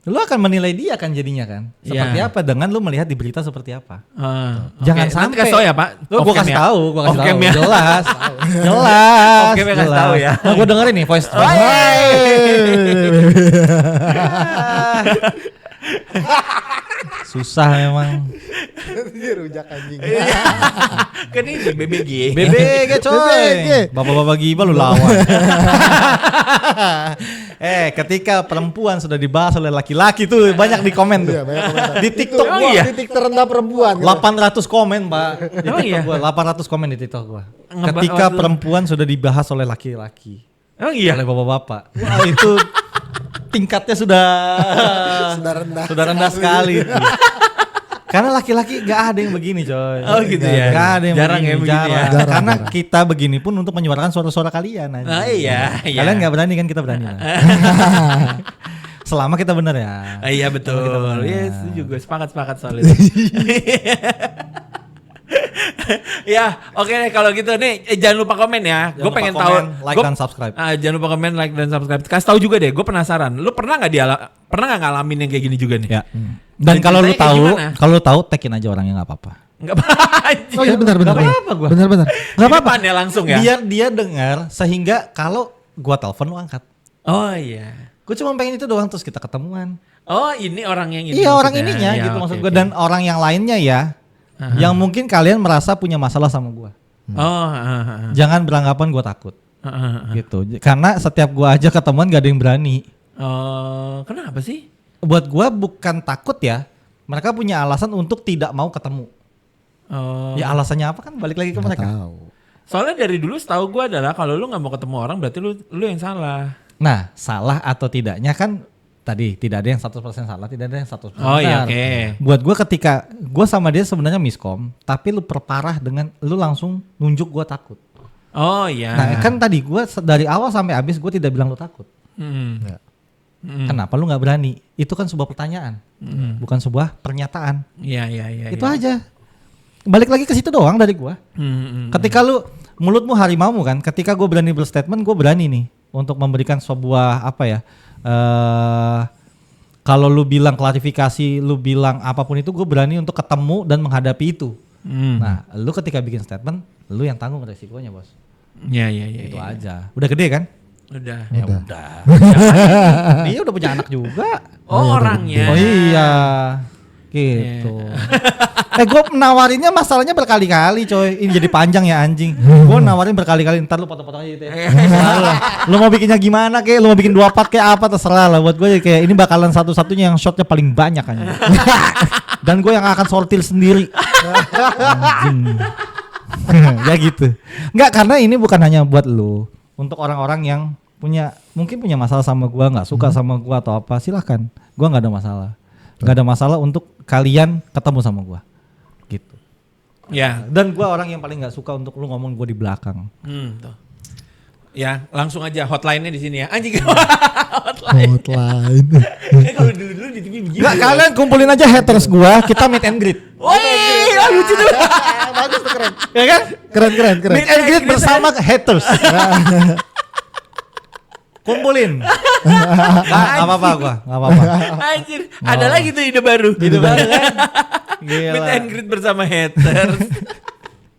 lu akan menilai dia kan jadinya kan. Seperti Iya. apa dengan lu melihat di berita seperti apa. Oke, Jangan nanti sampai. kasih tau ya Pak. Gue Off cam kasih ya? tahu, gue kasih Off tahu. cam ya? Jelas. Off cam ya kasih tahu ya. Nah, gue dengerin nih voice. Susah memang. Rujak anjing. Kan ini BBG. BBG coy. BBG. Bapak-bapak giba lu lawan. Ketika perempuan sudah dibahas oleh laki-laki tuh banyak di komen tuh. Iya, banyak komentar. Di TikTok Oh gua iya. Titik terendah perempuan. gitu. 800 komen, Pak. Di Oh TikTok iya. gua 800 komen di TikTok gua. Maksud Ketika lu? perempuan sudah dibahas oleh laki-laki. Oh iya. Oleh bapak-bapak. Wah, itu tingkatnya sudah Sudah rendah. sekali itu. Karena laki-laki gak ada yang begini coy. Oh gitu ya. Gak ada yang Jarang begini, ya begini ya. Jarang, Karena jarang. kita begini pun untuk menyuarakan suara-suara kalian aja. Oh iya. Kalian gak berani kan, kita berani lah. Selama kita benar ya. Iya betul. benar. Iya setuju gue, sepakat soal itu. Ya, oke deh kalau gitu nih, jangan lupa komen ya. Gue lupa pengen komen, tahu. like dan subscribe. Jangan lupa komen, like dan subscribe. Kasih tahu juga deh, gue penasaran. Lu pernah nggak ngalamin yang kayak gini juga nih? Ya. Dan kalau lu ceritanya kayak tahu, gimana? kalau lu tahu tagin aja orangnya nggak apa-apa. Nggak apa-apa. Oh iya benar. Nggak apa-apa gua. Benar. Nggak apa-apa. Di depan ya langsung ya. Biar dia dengar sehingga kalau gua telepon lu angkat. Oh iya. Gue cuma pengen itu doang, terus kita ketemuan. Oh ini orang yang ini. Iya, orang maksudnya. ininya Ya, gitu oke, maksud gue. oke. Dan orang yang lainnya ya, yang mungkin kalian merasa punya masalah sama gue. Oh. Jangan beranggapan gue takut. Gitu. Karena setiap gue aja ketemuan gak ada yang berani. Oh, kenapa sih? Buat gue bukan takut ya. Mereka punya alasan untuk tidak mau ketemu. Oh. Ya alasannya apa kan balik lagi ke Nggak mereka. tahu. Soalnya dari dulu setahu gue adalah kalau lu nggak mau ketemu orang berarti lu yang salah. Nah, salah atau tidaknya kan tadi tidak ada yang 100% salah, tidak ada yang 100% Oh iya, benar. oke. Buat gue ketika gue sama dia sebenarnya miskom, tapi lu perparah dengan lu langsung nunjuk gue takut. Oh iya. Nah kan tadi gue dari awal sampai habis gue tidak bilang lu takut. Ya. Kenapa lu nggak berani? Itu kan sebuah pertanyaan, bukan sebuah pernyataan. Iya. Itu aja. Balik lagi ke situ doang dari gue. Ketika lu mulutmu harimau kan, ketika gue berani berstatement, gue berani nih untuk memberikan sebuah apa ya? Kalau lu bilang klarifikasi, lu bilang apapun itu, gue berani untuk ketemu dan menghadapi itu. Nah, lu ketika bikin statement, lu yang tanggung resikonya, bos. Iya. Itu aja. Udah gede kan? Udah. Ya udah. Dia udah punya anak juga. Oh orangnya. Oh iya. Gitu. Gue nawarinnya masalahnya berkali-kali coy. Ini jadi panjang ya anjing. Gue nawarin berkali-kali, ntar lu potong-potong aja gitu ya. Terserah lah. Lu mau bikinnya gimana kek, lu mau bikin 2 part kayak apa terserah lah. Buat gue kayak ini bakalan satu-satunya yang shotnya paling banyak anjing. Dan gue yang akan sortil sendiri. Anjing. Ya gitu. Enggak, karena ini bukan hanya buat lu. Untuk orang-orang yang mungkin punya masalah sama gue, nggak suka sama gue atau apa, silahkan. Gue nggak ada masalah. Nggak ada masalah untuk kalian ketemu sama gue. Gitu. Ya. Dan gue orang yang paling nggak suka untuk lu ngomong gue di belakang. Tuh. Ya, langsung aja hotline-nya di sini ya. Anjing. Hotline. Kalau dulu di TV begini. Nggak, kalian kumpulin aja haters gue, kita meet and greet. Wih, lucu tuh. Bagus tuh, keren. Ya kan? Keren. Meet and greet bersama haters. Kumpulin. Nggak apa-apa gue, nggak apa-apa. Anjir, ada lagi tuh ide baru. Ide baru kan? Gila. Meet and greet bersama haters.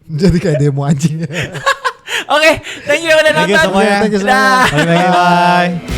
Jadi kayak demo anjing. Oke, thank you udah nonton. Thank you semuanya. Thank you semuanya. Dah. Bye.